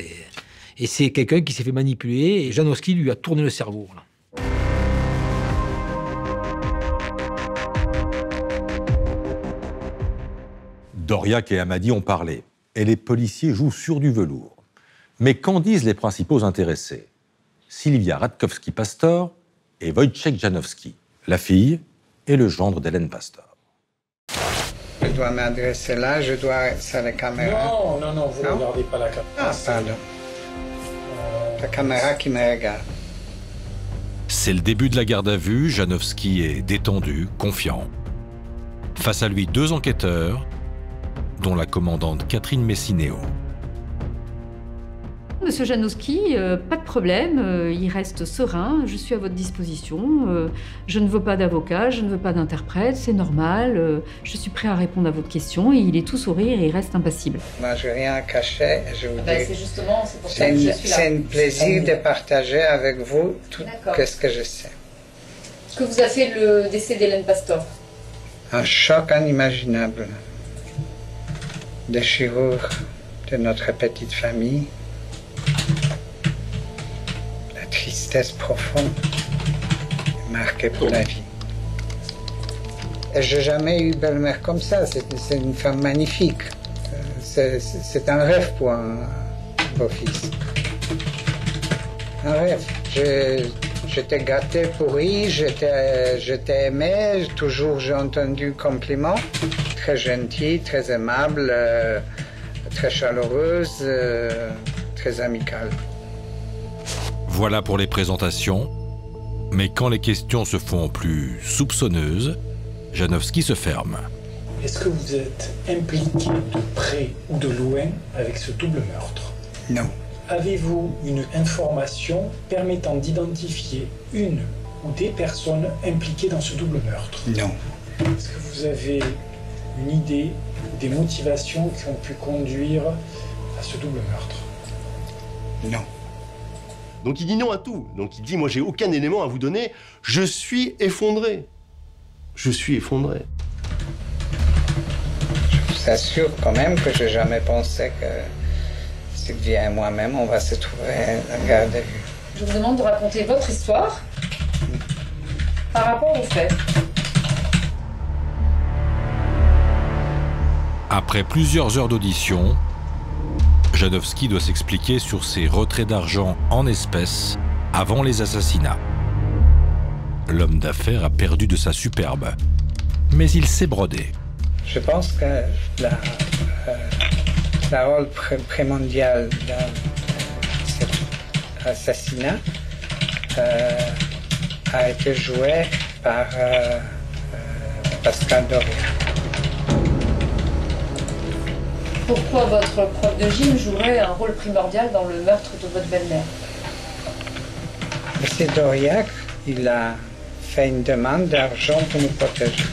et c'est quelqu'un qui s'est fait manipuler. Et Janowski lui a tourné le cerveau. Voilà. Doriac et Amadi ont parlé, et les policiers jouent sur du velours. Mais qu'en disent les principaux intéressés? Sylvia Radkowski-Pastor et Wojciech Janowski, la fille et le gendre d'Hélène Pastor. Je dois m'adresser là, je dois... C'est la caméra. Non, vous ne regardez pas la caméra. Ah, pardon. La caméra qui me regarde. C'est le début de la garde à vue, Janowski est détendu, confiant. Face à lui, 2 enquêteurs, dont la commandante Catherine Messinéo. Monsieur Janowski, pas de problème, il reste serein, je suis à votre disposition. Je ne veux pas d'avocat, je ne veux pas d'interprète, c'est normal. Je suis prêt à répondre à votre question et il est tout sourire et il reste impassible. Moi, je n'ai rien à cacher, je vous dis. C'est pour ça que je suis là. C'est un plaisir de partager avec vous tout ce que je sais. Ce que vous a fait le décès d'Hélène Pastor? Un choc inimaginable. Déchirure de notre petite famille. La tristesse profonde, marquée pour la vie. Et j'ai jamais eu belle-mère comme ça. C'est une femme magnifique. C'est un rêve pour un beau-fils. Un rêve. J'étais gâté, pourri, j'étais aimé, toujours j'ai entendu compliments. Très gentille, très aimable, très chaleureuse, très amicale. Voilà pour les présentations. Mais quand les questions se font plus soupçonneuses, Janowski se ferme. Est-ce que vous êtes impliqué de près ou de loin avec ce double meurtre? Non. Avez-vous une information permettant d'identifier une ou des personnes impliquées dans ce double meurtre? Non. Est-ce que vous avez une idée des motivations qui ont pu conduire à ce double meurtre? Non. Donc il dit non à tout. Donc il dit, moi j'ai aucun élément à vous donner, je suis effondré. Je suis effondré. Je vous assure quand même que j'ai jamais pensé que Sylvie et moi-même, on va se trouver en garde à vue. Je vous demande de raconter votre histoire par rapport aux faits. Après plusieurs heures d'audition, Janowski doit s'expliquer sur ses retraits d'argent en espèces avant les assassinats. L'homme d'affaires a perdu de sa superbe, mais il s'est brodé. Je pense que le rôle primordial de cet assassinat a été joué par Pascal Doriac. Pourquoi votre prof de gym jouerait un rôle primordial dans le meurtre de votre belle-mère? Monsieur Doriac, il a fait une demande d'argent pour nous protéger.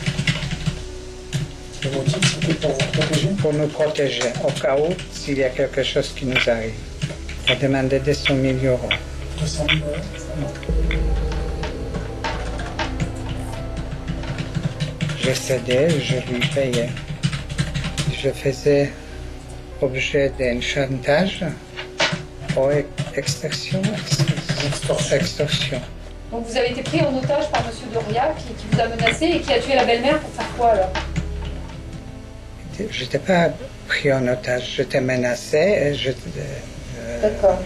Le mot semble-t-il, c'était pour vous protéger? Pour nous protéger, au cas où, s'il y a quelque chose qui nous arrive. Il a demandé 200 000 euros. 200 000 euros? Je cédais, je lui payais. Je faisais objet d'un chantage ou extorsion. Extorsion. Donc vous avez été pris en otage par M. Doria qui vous a menacé et qui a tué la belle-mère pour faire quoi alors? Je n'étais pas pris en otage, j'étais menacé et je... D'accord.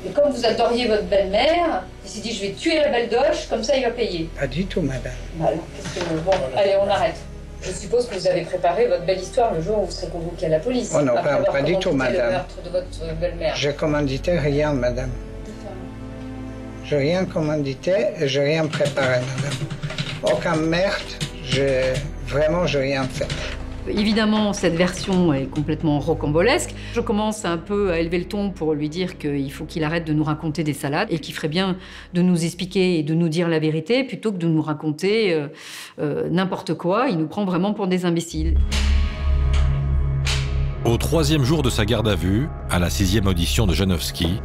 Et comme vous adoriez votre belle-mère, il s'est dit je vais tuer la belle doche, comme ça il va payer. Pas du tout, madame. Alors, qu'est-ce que... Bon, allez, on arrête. Je suppose que vous avez préparé votre belle histoire le jour où vous serez convoqué à la police. Oh non, pas du tout, madame. Le meurtre de votre belle-mère. Je commandité rien, madame. Je rien commandité et je rien préparé, madame. Aucun meurtre, vraiment, je rien fait. Évidemment, cette version est complètement rocambolesque. Je commence un peu à élever le ton pour lui dire qu'il faut qu'il arrête de nous raconter des salades et qu'il ferait bien de nous expliquer et de nous dire la vérité plutôt que de nous raconter n'importe quoi. Il nous prend vraiment pour des imbéciles. Au 3e jour de sa garde à vue, à la 6e audition de Janowski,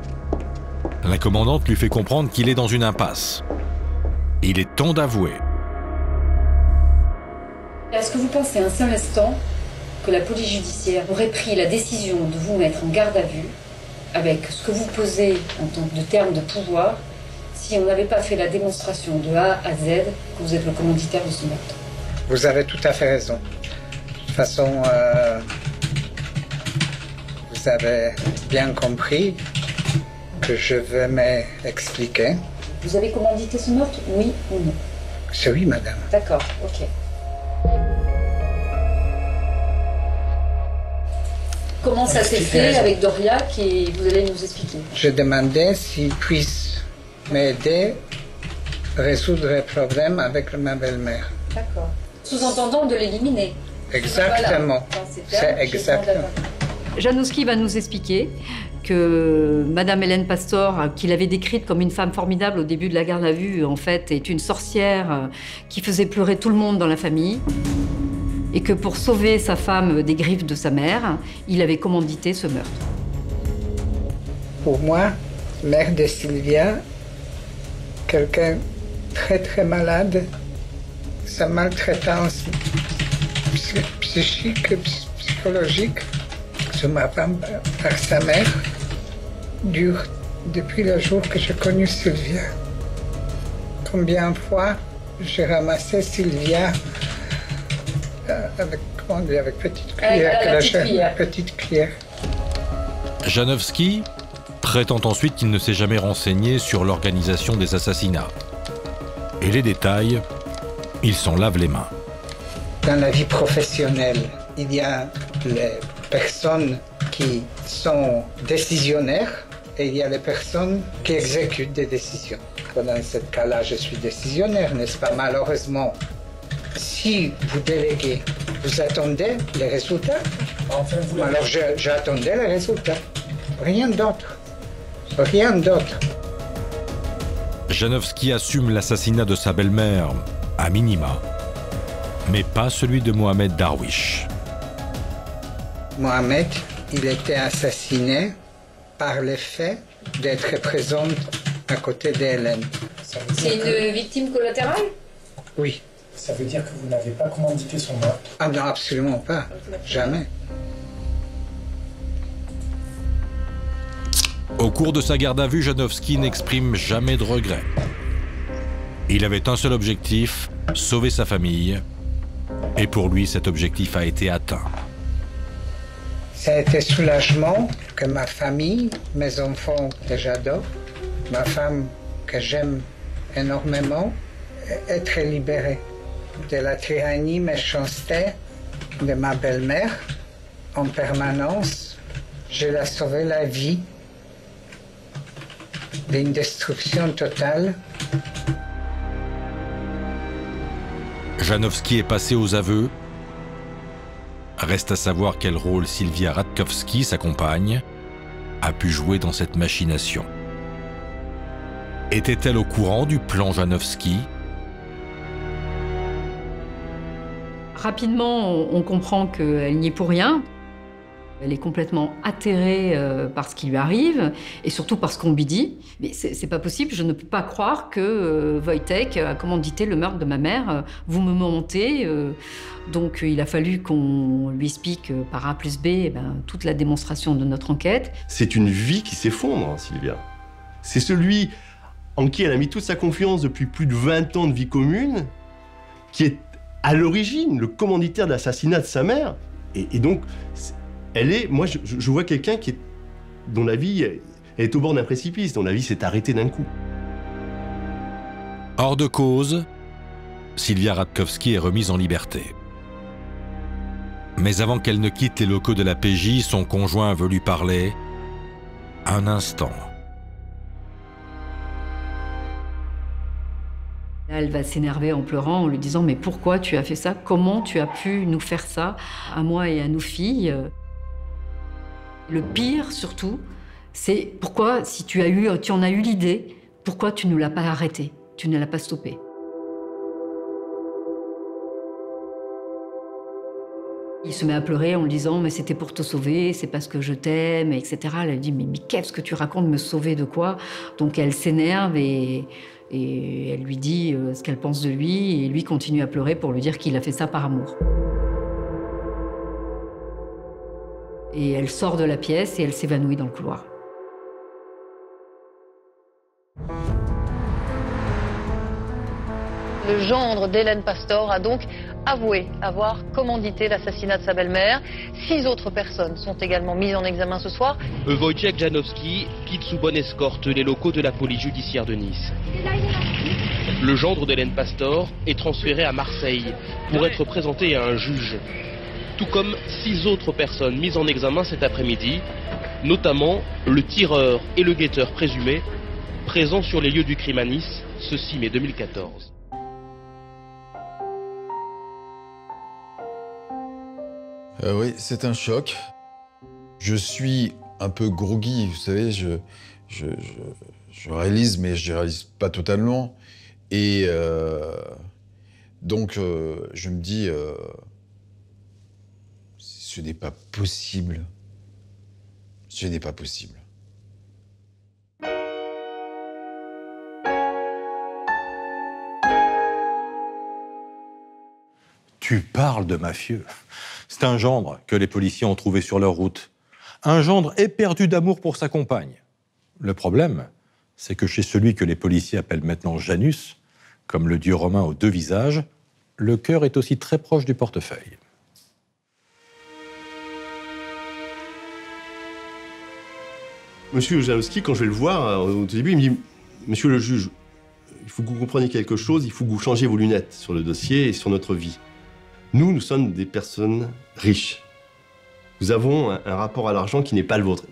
la commandante lui fait comprendre qu'il est dans une impasse. Il est temps d'avouer. Est-ce que vous pensez un seul instant que la police judiciaire aurait pris la décision de vous mettre en garde à vue avec ce que vous posez en tant que terme de pouvoir si on n'avait pas fait la démonstration de A à Z que vous êtes le commanditaire de ce meurtre? Vous avez tout à fait raison. De toute façon, vous avez bien compris que je vais m'expliquer. Vous avez commandité ce meurtre, oui ou non? C'est oui, madame. D'accord, ok. Comment ça s'est fait avec Doria qui vous allez nous expliquer? Je demandais s'il puisse m'aider à résoudre les problèmes avec ma belle-mère. D'accord. Sous-entendant de l'éliminer. Exactement. Voilà. C'est exactement. Janowski va nous expliquer que Madame Hélène Pastor, qu'il avait décrite comme une femme formidable au début de la garde à vue, en fait, est une sorcière qui faisait pleurer tout le monde dans la famille. Et que pour sauver sa femme des griffes de sa mère, il avait commandité ce meurtre. Pour moi, mère de Sylvia, quelqu'un très très malade, sa maltraitance psychique et psychologique sur ma femme par sa mère dure depuis le jour que j'ai connu Sylvia. Combien de fois j'ai ramassé Sylvia avec petite cuillère, petite cuillère. Janowski prétend ensuite qu'il ne s'est jamais renseigné sur l'organisation des assassinats. Et les détails, il s'en lave les mains. Dans la vie professionnelle, il y a les personnes qui sont décisionnaires et il y a les personnes qui exécutent des décisions. Dans ce cas-là, je suis décisionnaire, n'est-ce pas? Malheureusement, si vous déléguez, vous attendez les résultats. Enfin, alors j'attendais les résultats. Rien d'autre. Rien d'autre. Janowski assume l'assassinat de sa belle-mère, à minima, mais pas celui de Mohamed Darwish. Mohamed, il était assassiné par le fait d'être présent à côté d'Hélène. C'est une victime collatérale? Oui. Ça veut dire que vous n'avez pas commandité son meurtre? Ah non, absolument pas. Jamais. Au cours de sa garde à vue, Janowski n'exprime jamais de regret. Il avait un seul objectif, sauver sa famille. Et pour lui, cet objectif a été atteint. Ça a été soulagement que ma famille, mes enfants que j'adore, ma femme que j'aime énormément, être libérée de la tyrannie, méchanceté de ma belle-mère en permanence. Je l'ai sauvé la vie d'une destruction totale. Janowski est passé aux aveux. Reste à savoir quel rôle Sylvia Radkowski, sa compagne, a pu jouer dans cette machination. Était-elle au courant du plan Janowski? Rapidement, on comprend qu'elle n'y est pour rien. Elle est complètement atterrée par ce qui lui arrive, et surtout par ce qu'on lui dit. Mais c'est pas possible, je ne peux pas croire que Wojtek a commandité le meurtre de ma mère. Vous me mentez. Donc il a fallu qu'on lui explique par A plus B toute la démonstration de notre enquête. C'est une vie qui s'effondre, hein, Sylvia. C'est celui en qui elle a mis toute sa confiance depuis plus de 20 ans de vie commune, qui est à l'origine le commanditaire de l'assassinat de sa mère. Et donc, elle est, moi je vois quelqu'un dont la vie est au bord d'un précipice, dont la vie s'est arrêtée d'un coup. Hors de cause, Sylvia Radkowski est remise en liberté. Mais avant qu'elle ne quitte les locaux de la PJ, son conjoint veut lui parler un instant. Là, elle va s'énerver en pleurant, en lui disant « Mais pourquoi tu as fait ça? Comment tu as pu nous faire ça, à moi et à nos filles ?» Le pire, surtout, c'est pourquoi, si tu en as eu l'idée, pourquoi tu ne l'as pas arrêté, tu ne l'as pas stoppé. Il se met à pleurer en lui disant « Mais c'était pour te sauver, c'est parce que je t'aime, etc. » Elle lui dit « Mais qu'est-ce que tu racontes, me sauver de quoi ?» Donc elle s'énerve et elle lui dit ce qu'elle pense de lui, et lui continue à pleurer pour lui dire qu'il a fait ça par amour. Et elle sort de la pièce et elle s'évanouit dans le couloir. Le gendre d'Hélène Pastor a donc avoué avoir commandité l'assassinat de sa belle-mère. 6 autres personnes sont également mises en examen ce soir. Wojciech Janowski quitte sous bonne escorte les locaux de la police judiciaire de Nice. Le gendre d'Hélène Pastor est transféré à Marseille pour être présenté à un juge. Tout comme 6 autres personnes mises en examen cet après-midi, notamment le tireur et le guetteur présumés, présents sur les lieux du crime à Nice ce 6 mai 2014. Oui, c'est un choc. Je suis un peu groggy, vous savez, je réalise, mais je ne réalise pas totalement. Et donc, je me dis, ce n'est pas possible. Ce n'est pas possible. Tu parles de mafieux. C'est un gendre que les policiers ont trouvé sur leur route. Un gendre éperdu d'amour pour sa compagne. Le problème, c'est que chez celui que les policiers appellent maintenant Janus, comme le dieu romain aux 2 visages, le cœur est aussi très proche du portefeuille. Monsieur Janowski, quand je vais le voir, au début, il me dit « Monsieur le juge, il faut que vous compreniez quelque chose, il faut que vous changiez vos lunettes sur le dossier et sur notre vie. Nous sommes des personnes riches. Nous avons un rapport à l'argent qui n'est pas le vôtre. »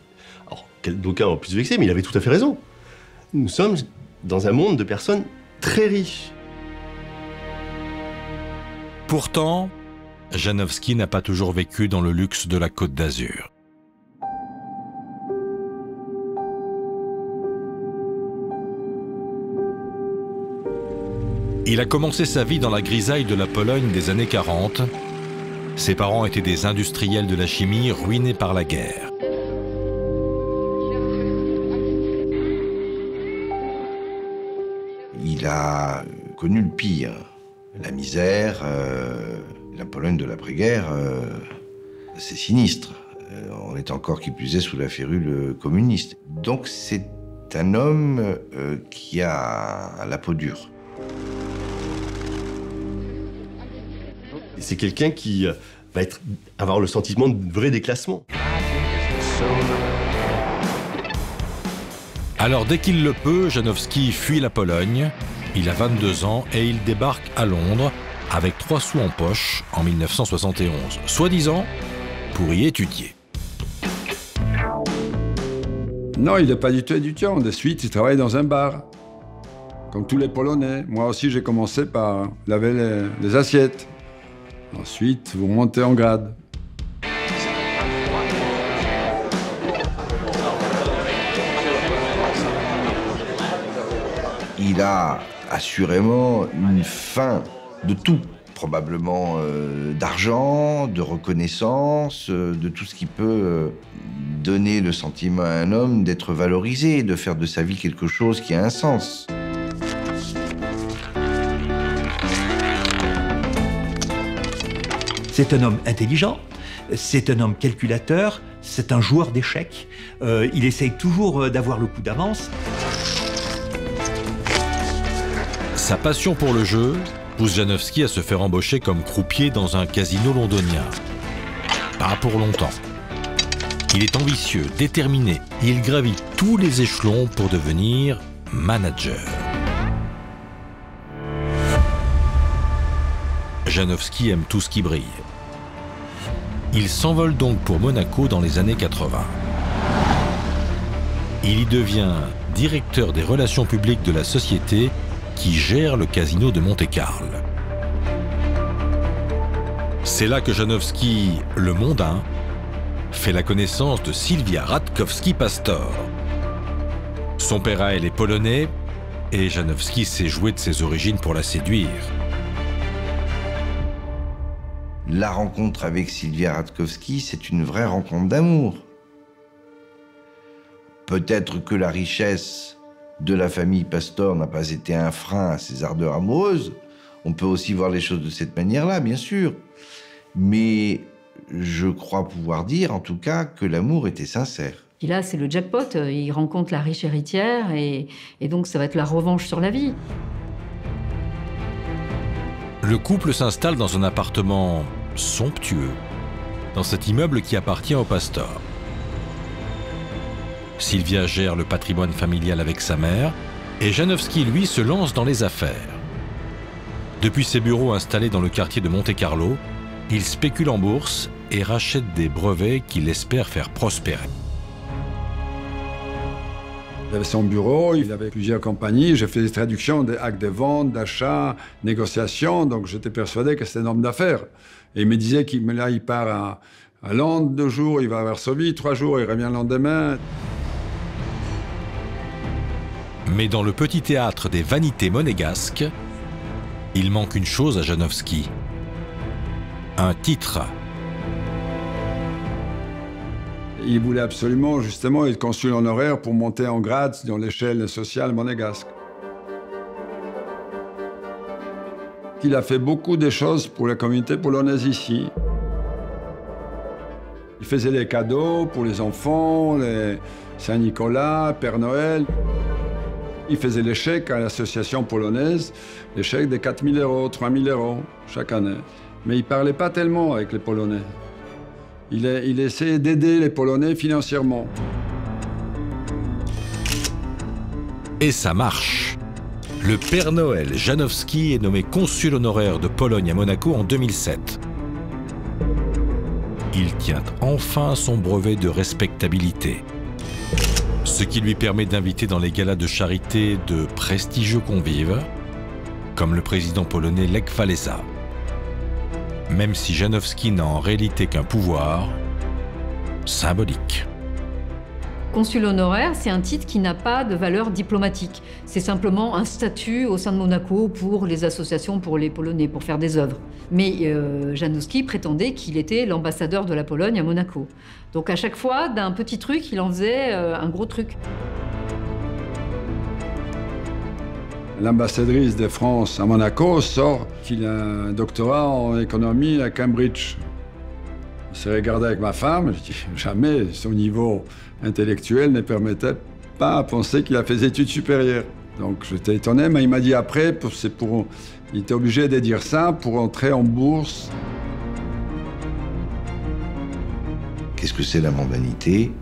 Alors, d'aucuns ont pu se vexer, mais il avait tout à fait raison. Nous sommes dans un monde de personnes très riches. Pourtant, Janowski n'a pas toujours vécu dans le luxe de la Côte d'Azur. Il a commencé sa vie dans la grisaille de la Pologne des années 40. Ses parents étaient des industriels de la chimie ruinés par la guerre. Il a connu le pire, la misère, la Pologne de l'après-guerre, c'est sinistre. On est encore, qui plus est, sous la férule communiste. Donc c'est un homme qui a la peau dure. C'est quelqu'un qui va avoir le sentiment de vrai déclassement. Alors dès qu'il le peut, Janowski fuit la Pologne. Il a 22 ans et il débarque à Londres avec 3 sous en poche en 1971, soi-disant pour y étudier. Non, il n'est pas du tout étudiant. De suite, il travaille dans un bar. Comme tous les Polonais. Moi aussi, j'ai commencé par laver les assiettes. Ensuite, vous montez en grade. Il a assurément une faim de tout probablement d'argent, de reconnaissance, de tout ce qui peut donner le sentiment à un homme d'être valorisé, de faire de sa vie quelque chose qui a un sens. C'est un homme intelligent, c'est un homme calculateur, c'est un joueur d'échecs. Il essaye toujours d'avoir le coup d'avance. Sa passion pour le jeu pousse Janowski à se faire embaucher comme croupier dans un casino londonien. Pas pour longtemps. Il est ambitieux, déterminé, et il gravit tous les échelons pour devenir manager. Janowski aime tout ce qui brille. Il s'envole donc pour Monaco dans les années 80. Il y devient directeur des relations publiques de la société qui gère le casino de Monte-Carlo. C'est là que Janowski, le mondain, fait la connaissance de Sylwia Ratkowski-Pastor. Son père à elle est polonais et Janowski s'est joué de ses origines pour la séduire. La rencontre avec Sylwia Ratkowski, c'est une vraie rencontre d'amour. Peut-être que la richesse de la famille Pastor n'a pas été un frein à ses ardeurs amoureuses. On peut aussi voir les choses de cette manière-là, bien sûr. Mais je crois pouvoir dire, en tout cas, que l'amour était sincère. Et là, c'est le jackpot. Il rencontre la riche héritière et donc ça va être la revanche sur la vie. Le couple s'installe dans un appartement somptueux, dans cet immeuble qui appartient au Pastor. Sylwia gère le patrimoine familial avec sa mère et Janowski, lui, se lance dans les affaires. Depuis ses bureaux installés dans le quartier de Monte-Carlo, il spécule en bourse et rachète des brevets qu'il espère faire prospérer. Il avait son bureau, il avait plusieurs compagnies, j'ai fait des traductions des actes de vente, d'achat, négociations, donc j'étais persuadé que c'était un homme d'affaires. Et il me disait qu'il part à Londres 2 jours, il va à Varsovie 3 jours, il revient le lendemain. Mais dans le petit théâtre des vanités monégasques, il manque une chose à Janowski. Un titre. Il voulait absolument, justement, être consul honoraire pour monter en grade dans l'échelle sociale monégasque. Il a fait beaucoup de choses pour la communauté polonaise ici. Il faisait les cadeaux pour les enfants, les Saint-Nicolas, Père Noël. Il faisait les chèques à l'association polonaise, les chèques de 4 000 €, 3 000 € chaque année. Mais il ne parlait pas tellement avec les Polonais. Il essayait d'aider les Polonais financièrement. Et ça marche. Le Père Noël Janowski est nommé consul honoraire de Pologne à Monaco en 2007. Il tient enfin son brevet de respectabilité. Ce qui lui permet d'inviter dans les galas de charité de prestigieux convives, comme le président polonais Lech Walesa. Même si Janowski n'a en réalité qu'un pouvoir symbolique. Consul honoraire, c'est un titre qui n'a pas de valeur diplomatique. C'est simplement un statut au sein de Monaco pour les associations, pour les Polonais, pour faire des œuvres. Mais Janowski prétendait qu'il était l'ambassadeur de la Pologne à Monaco. Donc à chaque fois, d'un petit truc, il en faisait un gros truc. L'ambassadrice de France à Monaco sort qu'il a un doctorat en économie à Cambridge. On s'est regardé avec ma femme, je dis jamais son niveau intellectuel ne permettait pas à penser qu'il a fait des études supérieures. Donc j'étais étonné, mais il m'a dit après, il était obligé de dire ça pour entrer en bourse. Qu'est-ce que c'est la mondanité?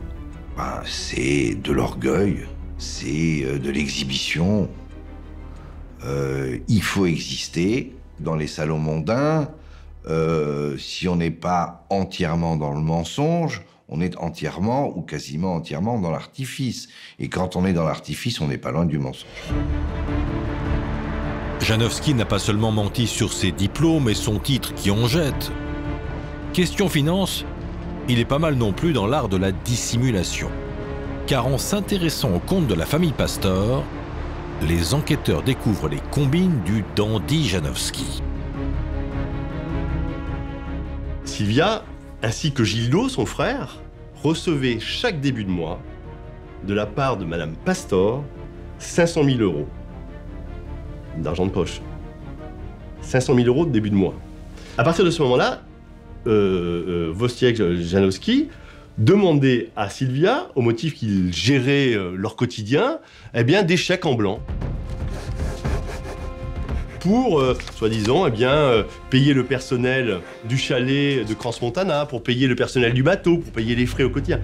C'est de l'orgueil, c'est de l'exhibition. Il faut exister dans les salons mondains. Si on n'est pas entièrement dans le mensonge, on est entièrement ou quasiment entièrement dans l'artifice. Et quand on est dans l'artifice, on n'est pas loin du mensonge. Janowski n'a pas seulement menti sur ses diplômes et son titre qui en jette. Question finance, il est pas mal non plus dans l'art de la dissimulation. Car en s'intéressant au compte de la famille Pastor, les enquêteurs découvrent les combines du dandy Janowski. Sylvia, ainsi que Gildo, son frère, recevaient chaque début de mois, de la part de Madame Pastor, 500 000 euros d'argent de poche. 500 000 euros de début de mois. À partir de ce moment-là, Wojciech Janowski demandait à Sylvia, au motif qu'il gérait leur quotidien, eh bien, des chèques en blanc. Pour, soi-disant, payer le personnel du chalet de Crans-Montana, pour payer le personnel du bateau, pour payer les frais au quotidien.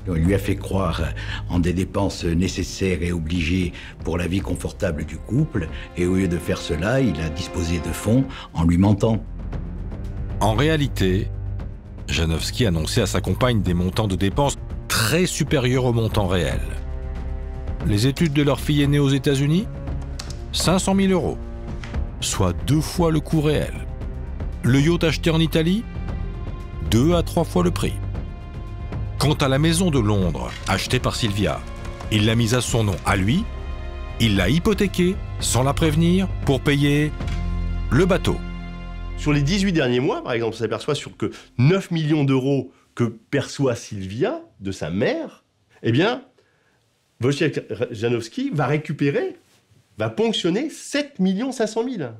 On lui a fait croire en des dépenses nécessaires et obligées pour la vie confortable du couple, et au lieu de faire cela, il a disposé de fonds en lui mentant. En réalité, Janowski annonçait à sa compagne des montants de dépenses très supérieurs aux montants réels. Les études de leur fille aînée aux États-Unis, 500 000 euros, soit 2 fois le coût réel. Le yacht acheté en Italie, 2 à 3 fois le prix. Quant à la maison de Londres, achetée par Sylvia, il l'a mise à son nom à lui, il l'a hypothéquée, sans la prévenir, pour payer le bateau. Sur les 18 derniers mois, par exemple, on s'aperçoit sur que 9 millions d'euros que perçoit Sylvia de sa mère, eh bien, Wojciech Janowski va ponctionner 7 500 000.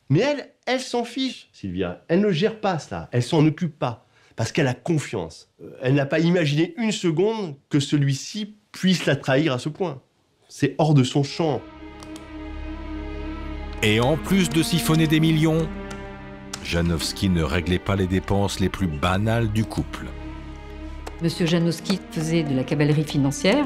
Mais elle s'en fiche, Sylvia. Elle ne gère pas cela, elle s'en occupe pas. Parce qu'elle a confiance. Elle n'a pas imaginé une seconde que celui-ci puisse la trahir à ce point. C'est hors de son champ. Et en plus de siphonner des millions, Janowski ne réglait pas les dépenses les plus banales du couple. Monsieur Janowski faisait de la caballerie financière,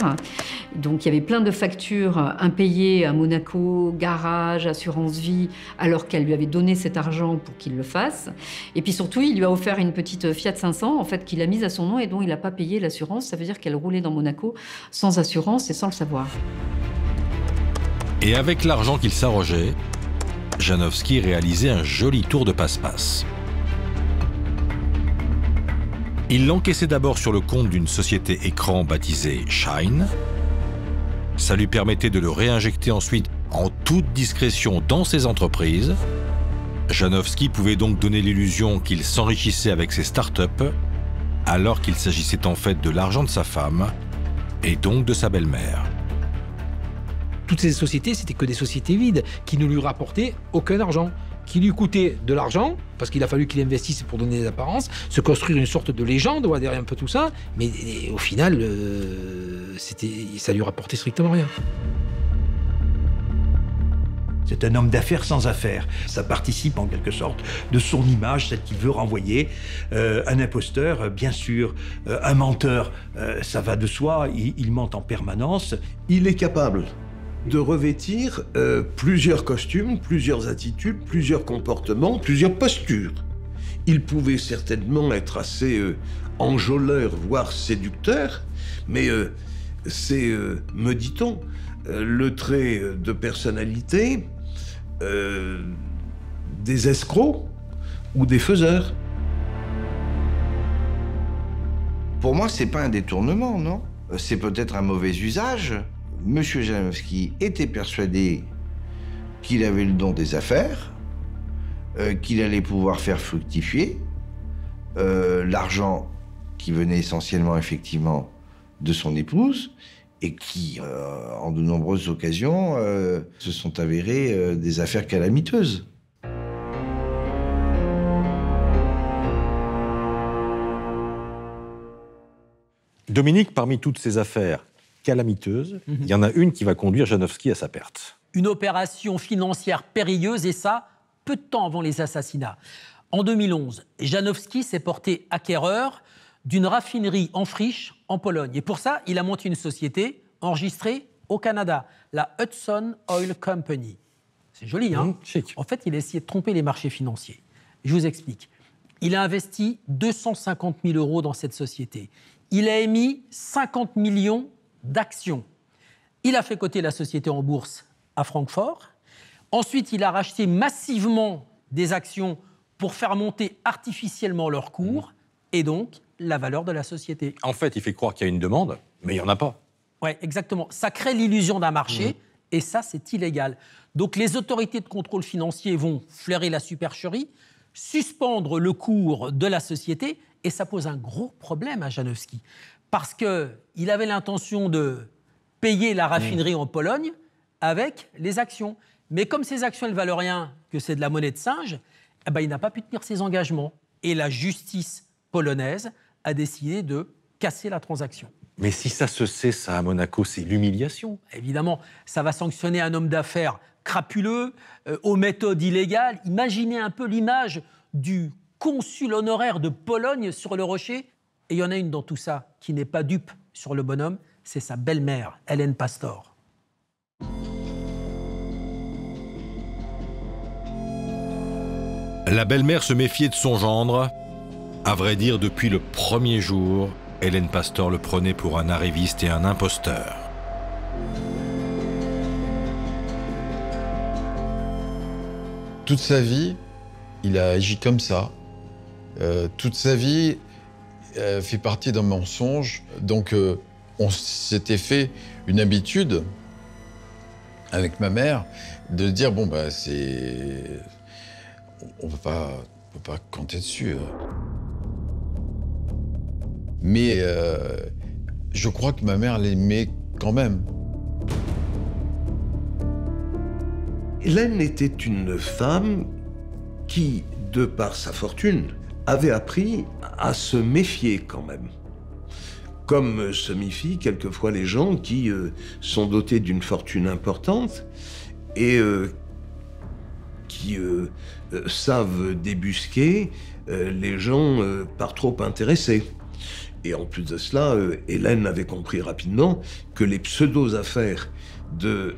donc il y avait plein de factures impayées à Monaco, garage, assurance vie, alors qu'elle lui avait donné cet argent pour qu'il le fasse. Et puis surtout, il lui a offert une petite Fiat 500, en fait, qu'il a mise à son nom et dont il n'a pas payé l'assurance. Ça veut dire qu'elle roulait dans Monaco sans assurance et sans le savoir. Et avec l'argent qu'il s'arrogeait, Janowski réalisait un joli tour de passe-passe. Il l'encaissait d'abord sur le compte d'une société écran baptisée Shine. Ça lui permettait de le réinjecter ensuite en toute discrétion dans ses entreprises. Janowski pouvait donc donner l'illusion qu'il s'enrichissait avec ses startups, alors qu'il s'agissait en fait de l'argent de sa femme et donc de sa belle-mère. Toutes ces sociétés, c'était que des sociétés vides qui ne lui rapportaient aucun argent, qui lui coûtaient de l'argent, parce qu'il a fallu qu'il investisse pour donner des apparences, se construire une sorte de légende derrière un peu tout ça, mais au final, ça lui rapportait strictement rien. C'est un homme d'affaires sans affaires. Ça participe en quelque sorte de son image, celle qu'il veut renvoyer. Un imposteur, bien sûr. Un menteur, ça va de soi, il ment en permanence. Il est capable de revêtir plusieurs costumes, plusieurs attitudes, plusieurs comportements, plusieurs postures. Il pouvait certainement être assez enjôleur, voire séducteur, mais c'est, me dit-on, le trait de personnalité des escrocs ou des faiseurs. Pour moi, c'est pas un détournement, non? C'est peut-être un mauvais usage. Monsieur Janowski était persuadé qu'il avait le don des affaires, qu'il allait pouvoir faire fructifier l'argent qui venait essentiellement, effectivement, de son épouse et qui, en de nombreuses occasions, se sont avérées des affaires calamiteuses. Dominique, parmi toutes ces affaires calamiteuses, il y en a une qui va conduire Janowski à sa perte. Une opération financière périlleuse, et ça, peu de temps avant les assassinats. En 2011, Janowski s'est porté acquéreur d'une raffinerie en friche en Pologne. Et pour ça, il a monté une société enregistrée au Canada, la Hudson Oil Company. C'est joli, hein? Chic. En fait, il a essayé de tromper les marchés financiers. Je vous explique. Il a investi 250 000 euros dans cette société. Il a émis 50 millions d'actions. Il a fait coter la société en bourse à Francfort. Ensuite, il a racheté massivement des actions pour faire monter artificiellement leur cours et donc la valeur de la société. En fait, il fait croire qu'il y a une demande, mais il n'y en a pas. Oui, exactement. Ça crée l'illusion d'un marché et ça, c'est illégal. Donc les autorités de contrôle financier vont flairer la supercherie, suspendre le cours de la société, et ça pose un gros problème à Janowski, parce qu'il avait l'intention de payer la raffinerie en Pologne avec les actions. Mais comme ces actions ne valent rien, que c'est de la monnaie de singe, eh ben, il n'a pas pu tenir ses engagements. Et la justice polonaise a décidé de casser la transaction. Mais si ça se sait, ça, à Monaco, c'est l'humiliation. Évidemment, ça va sanctionner un homme d'affaires crapuleux, aux méthodes illégales. Imaginez un peu l'image du consul honoraire de Pologne sur le rocher. Et il y en a une dans tout ça qui n'est pas dupe sur le bonhomme, c'est sa belle-mère, Hélène Pastor. La belle-mère se méfiait de son gendre. À vrai dire, depuis le premier jour, Hélène Pastor le prenait pour un arriviste et un imposteur. Toute sa vie, il a agi comme ça. Toute sa vie fait partie d'un mensonge. Donc, on s'était fait une habitude avec ma mère de dire bon, bah, c'est. On ne peut pas compter dessus. Mais je crois que ma mère l'aimait quand même. Hélène était une femme qui, de par sa fortune, avait appris à se méfier quand même. Comme se méfient quelquefois les gens qui sont dotés d'une fortune importante et qui savent débusquer les gens par trop intéressés. Et en plus de cela, Hélène avait compris rapidement que les pseudo-affaires de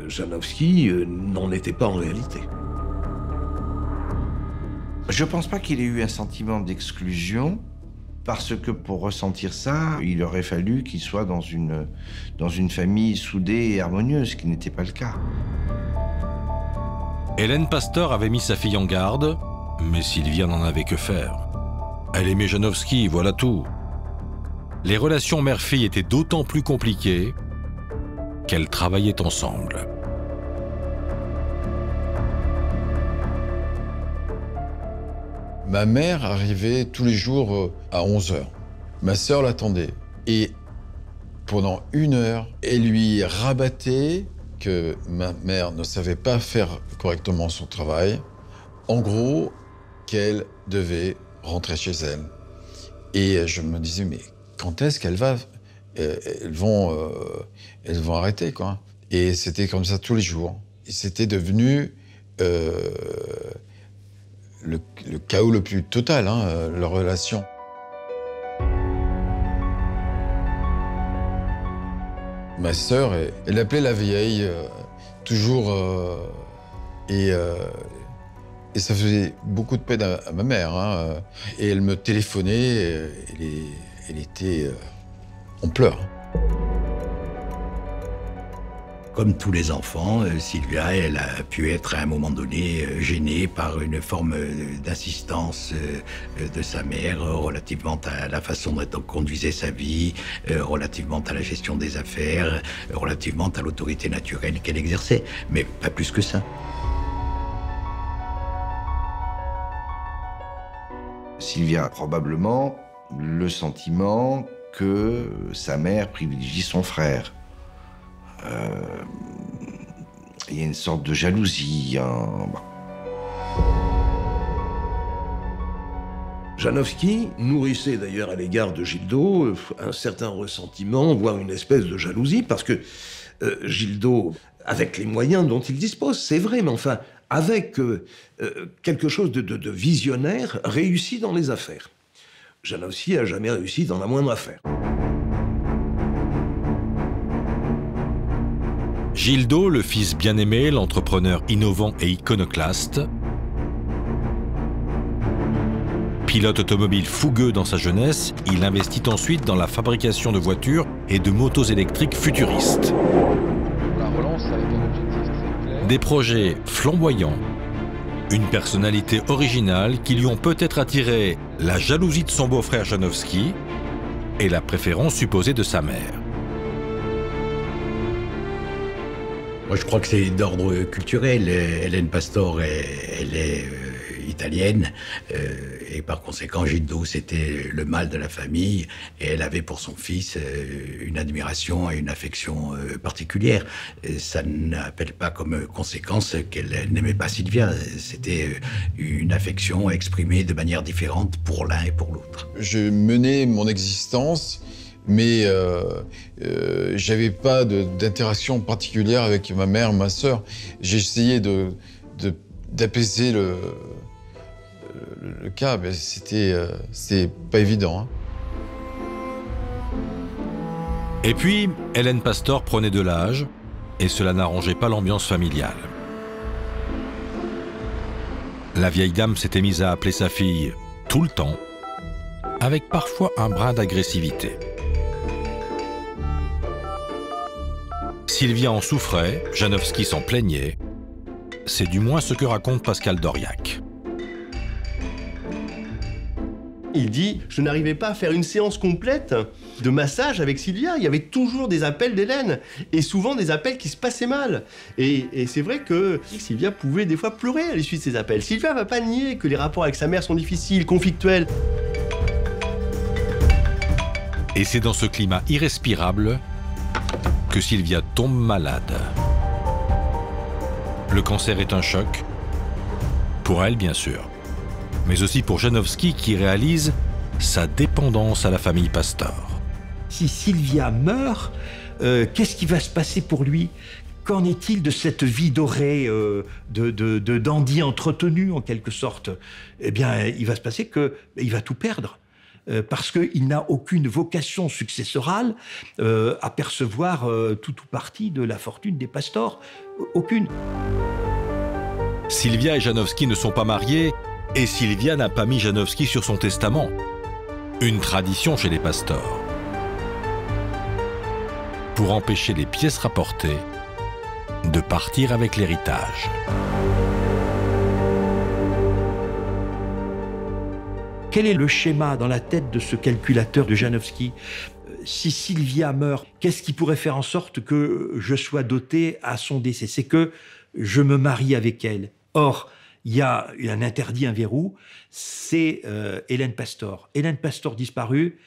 Janowski n'en étaient pas en réalité. Je ne pense pas qu'il ait eu un sentiment d'exclusion, parce que pour ressentir ça, il aurait fallu qu'il soit dans une famille soudée et harmonieuse, ce qui n'était pas le cas. Hélène Pastor avait mis sa fille en garde, mais Sylvia n'en avait que faire. Elle aimait Janowski, voilà tout. Les relations mère-fille étaient d'autant plus compliquées qu'elles travaillaient ensemble. Ma mère arrivait tous les jours à 11h. Ma sœur l'attendait. Et pendant 1 heure, elle lui rabattait que ma mère ne savait pas faire correctement son travail. En gros, qu'elle devait rentrer chez elle. Et je me disais, mais quand est-ce qu'elle va... Elles vont arrêter, quoi. Et c'était comme ça tous les jours. C'était devenu le chaos le plus total, leur relation. Ma sœur, elle appelait la vieille, toujours, et ça faisait beaucoup de peine à ma mère. Et elle me téléphonait, elle était en pleurs. Comme tous les enfants, Sylvia, elle a pu être à un moment donné gênée par une forme d'insistance de sa mère relativement à la façon dont elle conduisait sa vie, relativement à la gestion des affaires, relativement à l'autorité naturelle qu'elle exerçait, mais pas plus que ça. Sylvia a probablement le sentiment que sa mère privilégie son frère. Il y a une sorte de jalousie. Janowski nourrissait d'ailleurs à l'égard de Gildo un certain ressentiment, voire une espèce de jalousie, parce que Gildo, avec les moyens dont il dispose, c'est vrai, mais enfin, avec quelque chose de visionnaire, réussit dans les affaires. Janowski n'a jamais réussi dans la moindre affaire. Gildo, le fils bien-aimé, l'entrepreneur innovant et iconoclaste. Pilote automobile fougueux dans sa jeunesse, il investit ensuite dans la fabrication de voitures et de motos électriques futuristes. La relance avec un objectif très clair. Des projets flamboyants, une personnalité originale qui lui ont peut-être attiré la jalousie de son beau-frère Janowski et la préférence supposée de sa mère. Moi, je crois que c'est d'ordre culturel. Hélène Pastor, elle est italienne, et par conséquent, Gildo, c'était le mâle de la famille, et elle avait pour son fils une admiration et une affection particulière. Et ça n'appelle pas comme conséquence qu'elle n'aimait pas Sylvia, c'était une affection exprimée de manière différente pour l'un et pour l'autre. Je menais mon existence, mais j'avais pas d'interaction particulière avec ma mère, ma sœur. J'ai essayé d'apaiser le cas, mais c'était pas évident. Hein. Et puis, Hélène Pastor prenait de l'âge, et cela n'arrangeait pas l'ambiance familiale. La vieille dame s'était mise à appeler sa fille tout le temps, avec parfois un brin d'agressivité. Sylvia en souffrait, Janowski s'en plaignait. C'est du moins ce que raconte Pascal Dauriac. Il dit « Je n'arrivais pas à faire une séance complète de massage avec Sylvia. Il y avait toujours des appels d'Hélène, et souvent des appels qui se passaient mal. Et c'est vrai que Sylvia pouvait des fois pleurer à l'issue de ces appels. Sylvia ne va pas nier que les rapports avec sa mère sont difficiles, conflictuels. » Et c'est dans ce climat irrespirable que Sylvia tombe malade. Le cancer est un choc, pour elle bien sûr, mais aussi pour Janowski qui réalise sa dépendance à la famille Pastor. Si Sylvia meurt, qu'est-ce qui va se passer pour lui? Qu'en est-il de cette vie dorée, de dandy entretenu en quelque sorte? Eh bien, il va se passer qu'il va tout perdre. Parce qu'il n'a aucune vocation successorale à percevoir tout ou partie de la fortune des Pastor. Aucune. Sylvia et Janowski ne sont pas mariés, et Sylvia n'a pas mis Janowski sur son testament. Une tradition chez les Pastor. Pour empêcher les pièces rapportées de partir avec l'héritage. Quel est le schéma dans la tête de ce calculateur de Janowski? Si Sylvia meurt, qu'est-ce qui pourrait faire en sorte que je sois doté à son décès? C'est que je me marie avec elle. Or, il y a un interdit, un verrou, c'est Hélène Pastor. Hélène Pastor disparue,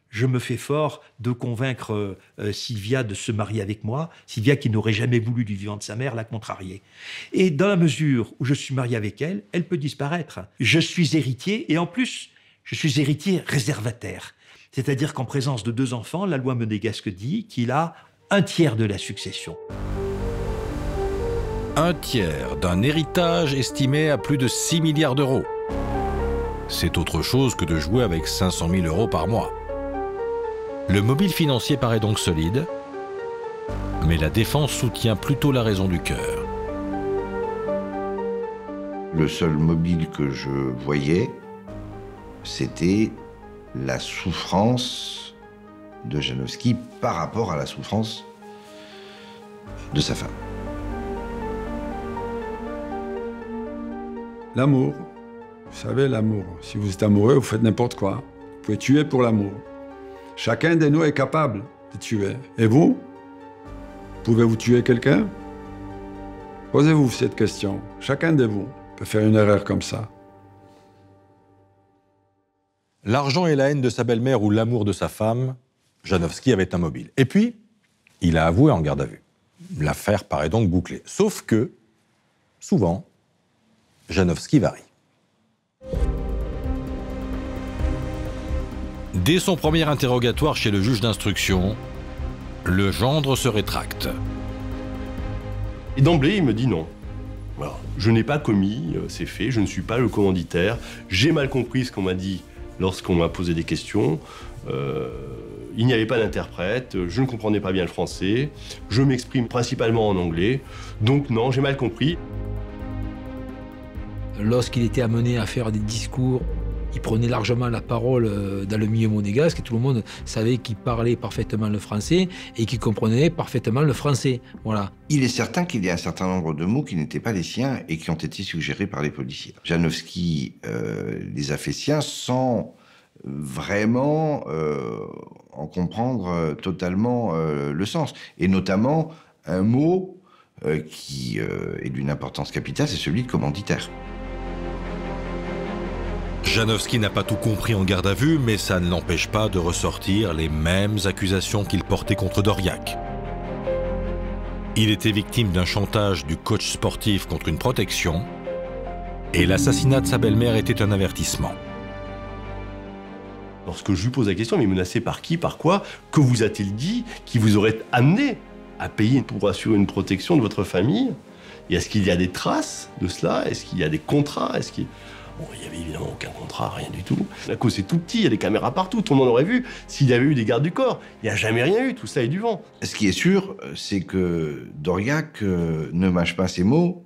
je me fais fort de convaincre Sylvia de se marier avec moi. Sylvia, qui n'aurait jamais voulu du vivant de sa mère, l'a contrariée. Et dans la mesure où je suis marié avec elle, elle peut disparaître. Je suis héritier, et en plus, je suis héritier réservataire. C'est-à-dire qu'en présence de 2 enfants, la loi monégasque dit qu'il a 1/3 de la succession. 1/3 d'un héritage estimé à plus de 6 milliards d'euros. C'est autre chose que de jouer avec 500 000 euros par mois. Le mobile financier paraît donc solide, mais la défense soutient plutôt la raison du cœur. Le seul mobile que je voyais, c'était la souffrance de Janowski par rapport à la souffrance de sa femme. L'amour. Vous savez, l'amour. Si vous êtes amoureux, vous faites n'importe quoi. Vous pouvez tuer pour l'amour. Chacun de nous est capable de tuer. Et vous? Pouvez-vous tuer quelqu'un? Posez-vous cette question. Chacun de vous peut faire une erreur comme ça. L'argent et la haine de sa belle-mère ou l'amour de sa femme, Janowski avait un mobile. Et puis, il a avoué en garde à vue. L'affaire paraît donc bouclée. Sauf que, souvent, Janowski varie. Dès son premier interrogatoire chez le juge d'instruction, le gendre se rétracte. Et d'emblée, il me dit non. Voilà. Je n'ai pas commis, c'est fait, je ne suis pas le commanditaire. J'ai mal compris ce qu'on m'a dit lorsqu'on m'a posé des questions. Il n'y avait pas d'interprète, je ne comprenais pas bien le français, je m'exprime principalement en anglais, donc non, j'ai mal compris. Lorsqu'il était amené à faire des discours, il prenait largement la parole dans le milieu monégasque et tout le monde savait qu'il parlait parfaitement le français et qu'il comprenait parfaitement le français. Voilà. Il est certain qu'il y a un certain nombre de mots qui n'étaient pas les siens et qui ont été suggérés par les policiers. Janowski les a fait siens sans vraiment en comprendre totalement le sens. Et notamment un mot qui est d'une importance capitale, c'est celui de commanditaire. Janowski n'a pas tout compris en garde à vue, mais ça ne l'empêche pas de ressortir les mêmes accusations qu'il portait contre Doriac. Il était victime d'un chantage du coach sportif contre une protection, et l'assassinat de sa belle-mère était un avertissement. Lorsque je lui pose la question, mais menacé par qui, par quoi, que vous a-t-il dit qui vous aurait amené à payer pour assurer une protection de votre famille? Et est-ce qu'il y a des traces de cela? Est-ce qu'il y a des contrats? Bon, il n'y avait évidemment aucun contrat, rien du tout. Monaco, c'est tout petit, il y a des caméras partout, tout le monde aurait vu s'il y avait eu des gardes du corps. Il n'y a jamais rien eu, tout ça est du vent. Ce qui est sûr, c'est que Doriac ne mâche pas ses mots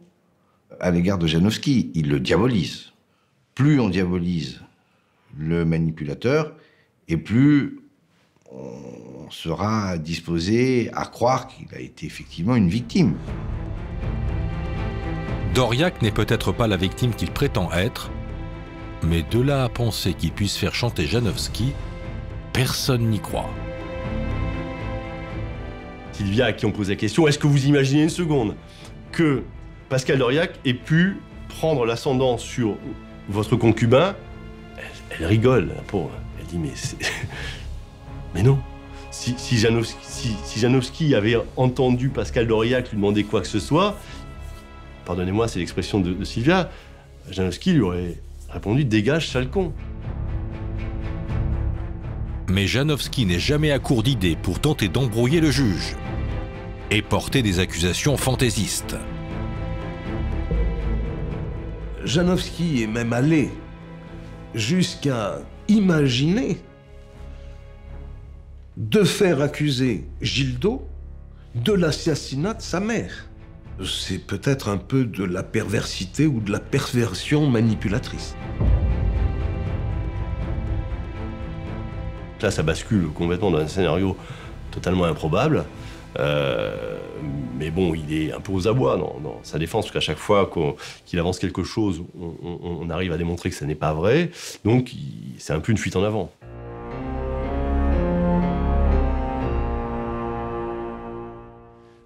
à l'égard de Janowski. Il le diabolise. Plus on diabolise le manipulateur, et plus on sera disposé à croire qu'il a été effectivement une victime. Doriac n'est peut-être pas la victime qu'il prétend être, mais de là à penser qu'il puisse faire chanter Janowski, personne n'y croit. Sylvia, à qui on pose la question, est-ce que vous imaginez une seconde que Pascal Doriac ait pu prendre l'ascendant sur votre concubin? Elle rigole, la pauvre. Elle dit, mais non. Si Janowski avait entendu Pascal Doriac lui demander quoi que ce soit, pardonnez-moi, c'est l'expression de Sylvia, Janowski lui aurait répondu « Dégage, sale con ». Mais Janowski n'est jamais à court d'idées pour tenter d'embrouiller le juge et porter des accusations fantaisistes. Janowski est même allé jusqu'à imaginer de faire accuser Gildo de l'assassinat de sa mère. C'est peut-être un peu de la perversité ou de la perversion manipulatrice. Là, ça bascule complètement dans un scénario totalement improbable. Mais bon, il est un peu aux abois dans sa défense, parce qu'à chaque fois qu'il avance quelque chose, on arrive à démontrer que ça n'est pas vrai. Donc, c'est un peu une fuite en avant.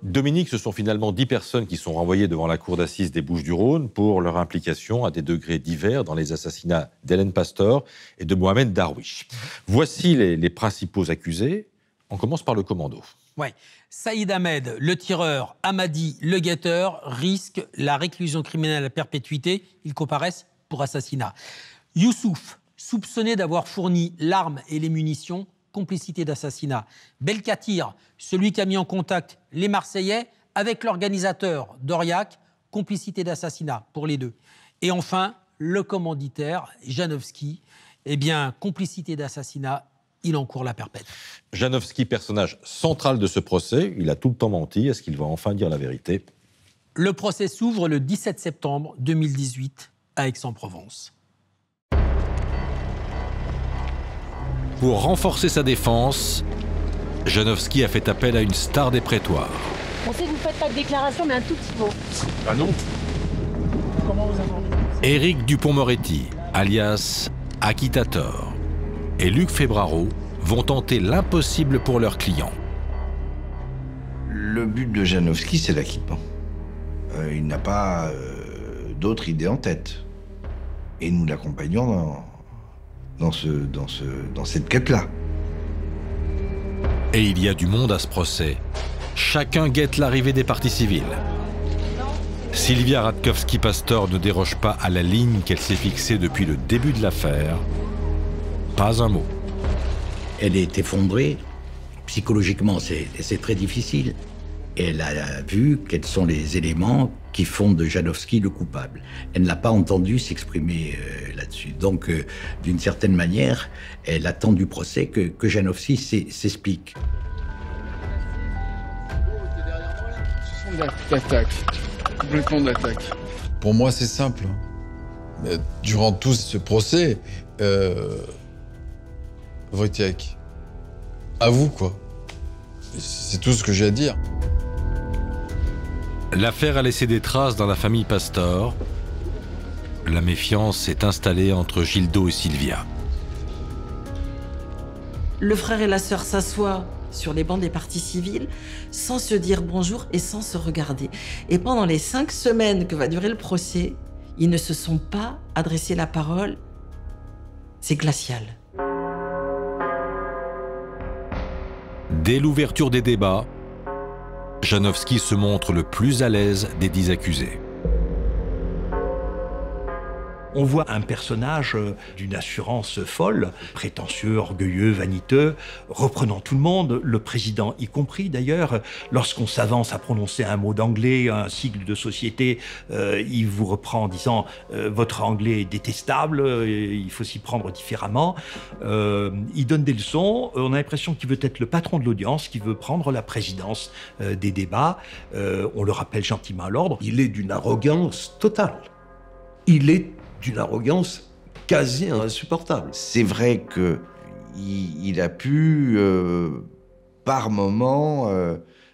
Dominique, ce sont finalement 10 personnes qui sont renvoyées devant la cour d'assises des Bouches-du-Rhône pour leur implication à des degrés divers dans les assassinats d'Hélène Pastor et de Mohamed Darwish. Voici les principaux accusés. On commence par le commando. Ouais. Saïd Ahmed, le tireur, Hamadi, le guetteur, risquent la réclusion criminelle à perpétuité. Ils comparaissent pour assassinat. Youssouf, soupçonné d'avoir fourni l'arme et les munitions, complicité d'assassinat. Belkatir, celui qui a mis en contact les Marseillais avec l'organisateur Doriac, complicité d'assassinat pour les deux. Et enfin, le commanditaire, Janowski, complicité d'assassinat, il encourt la perpète. Janowski, personnage central de ce procès, il a tout le temps menti. Est-ce qu'il va enfin dire la vérité? Le procès s'ouvre le 17 septembre 2018 à Aix-en-Provence. Pour renforcer sa défense, Janowski a fait appel à une star des prétoires. On sait que vous ne faites pas de déclaration, mais un tout petit mot. Ah non. Comment vous avez... Éric Dupond-Moretti, alias Acquittator, et Luc Febraro vont tenter l'impossible pour leurs clients. Le but de Janowski, c'est l'acquittement. Il n'a pas d'autre idée en tête. Et nous l'accompagnons dans cette quête-là. Et il y a du monde à ce procès. Chacun guette l'arrivée des parties civiles. Sylvia Radkowski-Pastor ne déroge pas à la ligne qu'elle s'est fixée depuis le début de l'affaire. Pas un mot. Elle est effondrée. Psychologiquement, c'est très difficile. Elle a vu quels sont les éléments qui font de Janowski le coupable. Elle ne l'a pas entendu s'exprimer là-dessus. Donc, d'une certaine manière, elle attend du procès que Janowski s'explique. D'attaque. Complètement d'attaque. Pour moi, c'est simple. Durant tout ce procès, Wojciech, avoue quoi. C'est tout ce que j'ai à dire. L'affaire a laissé des traces dans la famille Pastor. La méfiance s'est installée entre Gildo et Sylvia. Le frère et la sœur s'assoient sur les bancs des parties civiles sans se dire bonjour et sans se regarder. Et pendant les 5 semaines que va durer le procès, ils ne se sont pas adressé la parole C'est glacial. Dès l'ouverture des débats, Janowski se montre le plus à l'aise des 10 accusés. On voit un personnage d'une assurance folle, prétentieux, orgueilleux, vaniteux, reprenant tout le monde, le président y compris d'ailleurs. Lorsqu'on s'avance à prononcer un mot d'anglais, un sigle de société, il vous reprend en disant « votre anglais est détestable, il faut s'y prendre différemment ». Il donne des leçons, on a l'impression qu'il veut être le patron de l'audience, qu'il veut prendre la présidence des débats. On le rappelle gentiment à l'ordre. Il est d'une arrogance totale. Il est d'une arrogance quasi insupportable. C'est vrai qu'il a pu, par moments,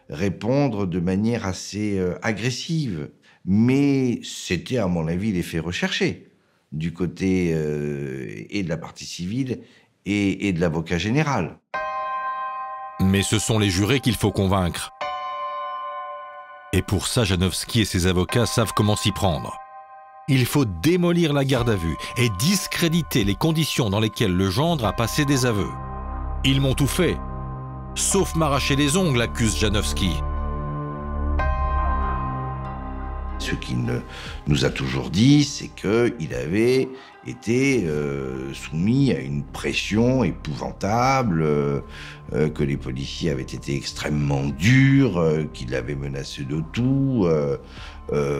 répondre de manière assez agressive. Mais c'était, à mon avis, l'effet recherché du côté et de la partie civile et de l'avocat général. Mais ce sont les jurés qu'il faut convaincre. Et pour ça, Janowski et ses avocats savent comment s'y prendre. Il faut démolir la garde à vue et discréditer les conditions dans lesquelles le gendre a passé des aveux. Ils m'ont tout fait, sauf m'arracher les ongles, accuse Janowski. Ce qu'il nous a toujours dit, c'est qu'il avait été soumis à une pression épouvantable, que les policiers avaient été extrêmement durs, qu'il l'avaient menacé de tout,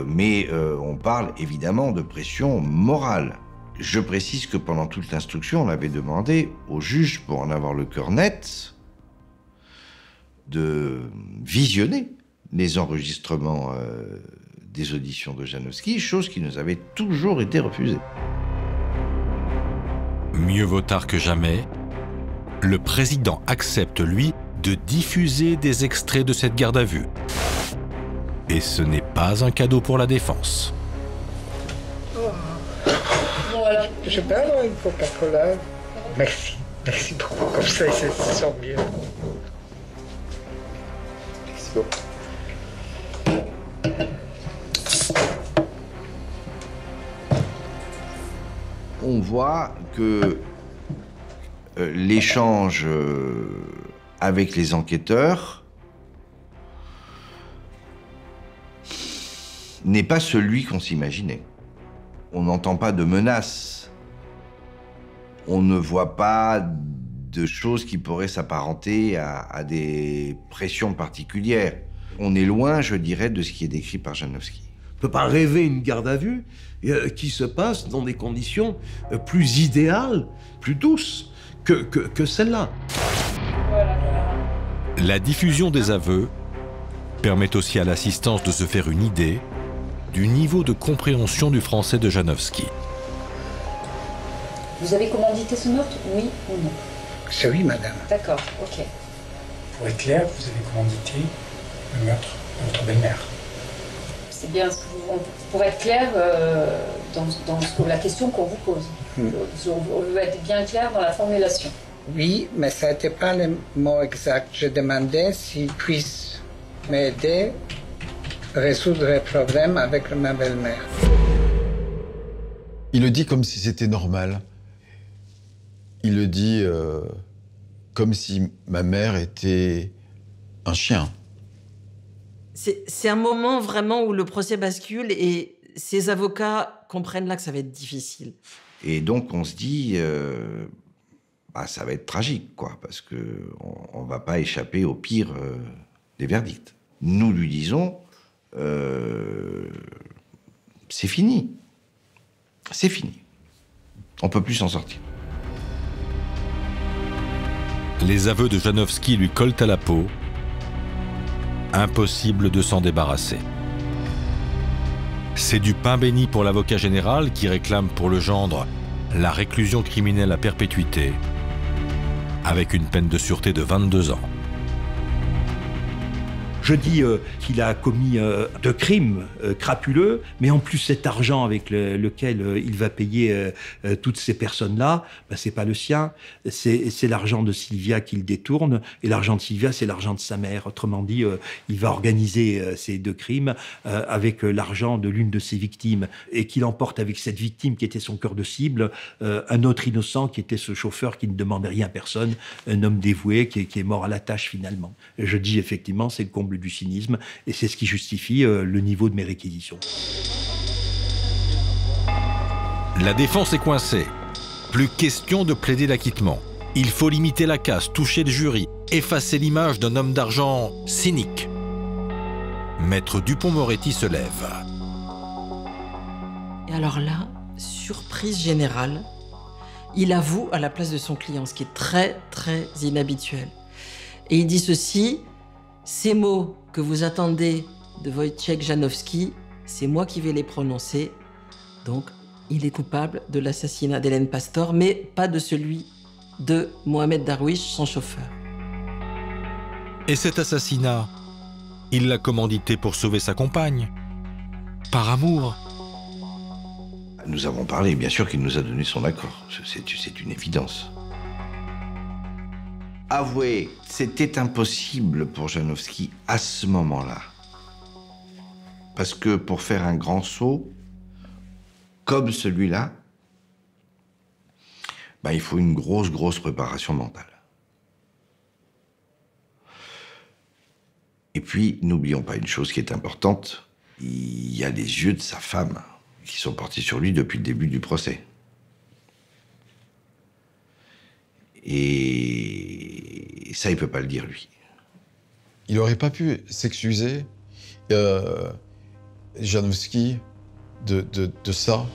mais on parle évidemment de pression morale. Je précise que pendant toute l'instruction, on avait demandé au juge, pour en avoir le cœur net, de visionner les enregistrements des auditions de Janowski, chose qui nous avait toujours été refusée. Mieux vaut tard que jamais, le président accepte, lui, de diffuser des extraits de cette garde à vue. Et ce n'est pas un cadeau pour la défense. Je peux avoir une Coca-Cola? Merci, merci beaucoup, comme ça, c'est sent bien. Merci beaucoup. On voit que l'échange avec les enquêteurs n'est pas celui qu'on s'imaginait. On n'entend pas de menaces. On ne voit pas de choses qui pourraient s'apparenter à des pressions particulières. On est loin, je dirais, de ce qui est décrit par Janowski. On ne peut pas rêver une garde à vue qui se passe dans des conditions plus idéales, plus douces que celle-là. La diffusion des aveux permet aussi à l'assistance de se faire une idée du niveau de compréhension du français de Janowski. Vous avez commandité ce meurtre, oui ou non? C'est oui, madame. D'accord, ok. Pour être clair, vous avez commandité le meurtre de votre belle-mère. C'est bien, pour être clair dans la question qu'on vous pose. On veut être bien clair dans la formulation. Oui, mais ça n'était pas le mot exact. Je demandais s'il puisse m'aider à résoudre les problèmes avec ma belle-mère. Il le dit comme si c'était normal. Il le dit comme si ma mère était un chien. C'est un moment vraiment où le procès bascule et ses avocats comprennent là que ça va être difficile. Et donc on se dit, ça va être tragique, quoi, parce qu'on ne va pas échapper au pire des verdicts. Nous lui disons, c'est fini. C'est fini. On ne peut plus s'en sortir. Les aveux de Janowski lui collent à la peau. Impossible de s'en débarrasser. C'est du pain béni pour l'avocat général qui réclame pour le gendre la réclusion criminelle à perpétuité avec une peine de sûreté de 22 ans. Je dis qu'il a commis de crimes crapuleux, mais en plus cet argent avec lequel il va payer toutes ces personnes-là, ben, c'est pas le sien, c'est l'argent de Sylvia qu'il détourne, et l'argent de Sylvia, c'est l'argent de sa mère. Autrement dit, il va organiser ces deux crimes avec l'argent de l'une de ses victimes, et qu'il emporte avec cette victime qui était son cœur de cible, un autre innocent qui était ce chauffeur qui ne demandait rien à personne, un homme dévoué qui est mort à la tâche finalement. Je dis effectivement, c'est le comble du cynisme, et c'est ce qui justifie le niveau de mes réquisitions. La défense est coincée. Plus question de plaider l'acquittement. Il faut limiter la casse, toucher le jury, effacer l'image d'un homme d'argent cynique. Maître Dupond-Moretti se lève. Et alors là, surprise générale, il avoue à la place de son client, ce qui est très, très inhabituel. Et il dit ceci: ces mots que vous attendez de Wojciech Janowski, c'est moi qui vais les prononcer. Donc, il est coupable de l'assassinat d'Hélène Pastor, mais pas de celui de Mohamed Darwish, son chauffeur. Et cet assassinat, il l'a commandité pour sauver sa compagne. Par amour. Nous avons parlé, bien sûr qu'il nous a donné son accord. C'est une évidence. Avouez, c'était impossible pour Janowski à ce moment-là. Parce que pour faire un grand saut, comme celui-là, ben, il faut une grosse préparation mentale. Et puis, n'oublions pas une chose qui est importante, il y a les yeux de sa femme qui sont portés sur lui depuis le début du procès. Et ça, il ne peut pas le dire, lui. Il n'aurait pas pu s'excuser, Janowski, de ça.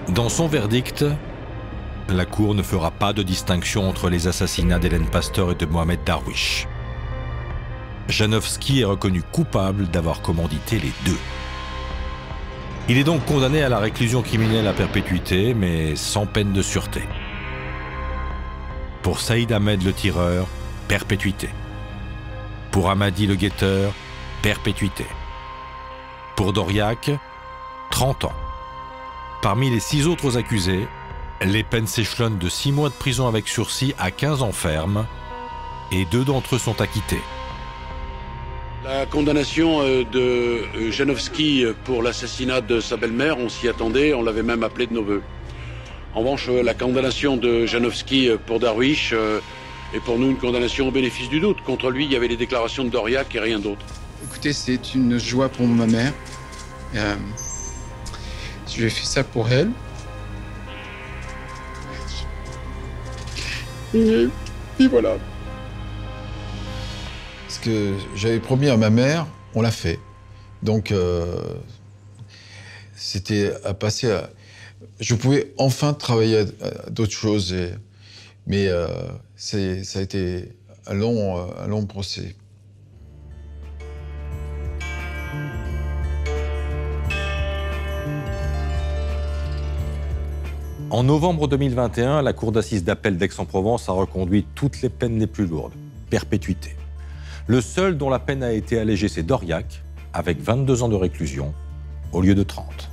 Dans son verdict, la Cour ne fera pas de distinction entre les assassinats d'Hélène Pastor et de Mohamed Darwish. Janowski est reconnu coupable d'avoir commandité les deux. Il est donc condamné à la réclusion criminelle à perpétuité, mais sans peine de sûreté. Pour Saïd Ahmed le tireur, perpétuité. Pour Hamadi le guetteur, perpétuité. Pour Doriac, 30 ans. Parmi les 6 autres accusés, les peines s'échelonnent de 6 mois de prison avec sursis à 15 ans ferme, et 2 d'entre eux sont acquittés. La condamnation de Janowski pour l'assassinat de sa belle-mère, on s'y attendait, on l'avait même appelé de nos voeux. En revanche, la condamnation de Janowski pour Darwish est pour nous une condamnation au bénéfice du doute. Contre lui, il y avait les déclarations de Doriac et rien d'autre. Écoutez, c'est une joie pour ma mère. J'ai fait ça pour elle. Et voilà. Ce que j'avais promis à ma mère, on l'a fait. Donc, c'était à passer à... Je pouvais enfin travailler à d'autres choses, mais ça a été un long procès. En novembre 2021, la Cour d'assises d'appel d'Aix-en-Provence a reconduit toutes les peines les plus lourdes, perpétuité. Le seul dont la peine a été allégée, c'est Doriac, avec 22 ans de réclusion, au lieu de 30.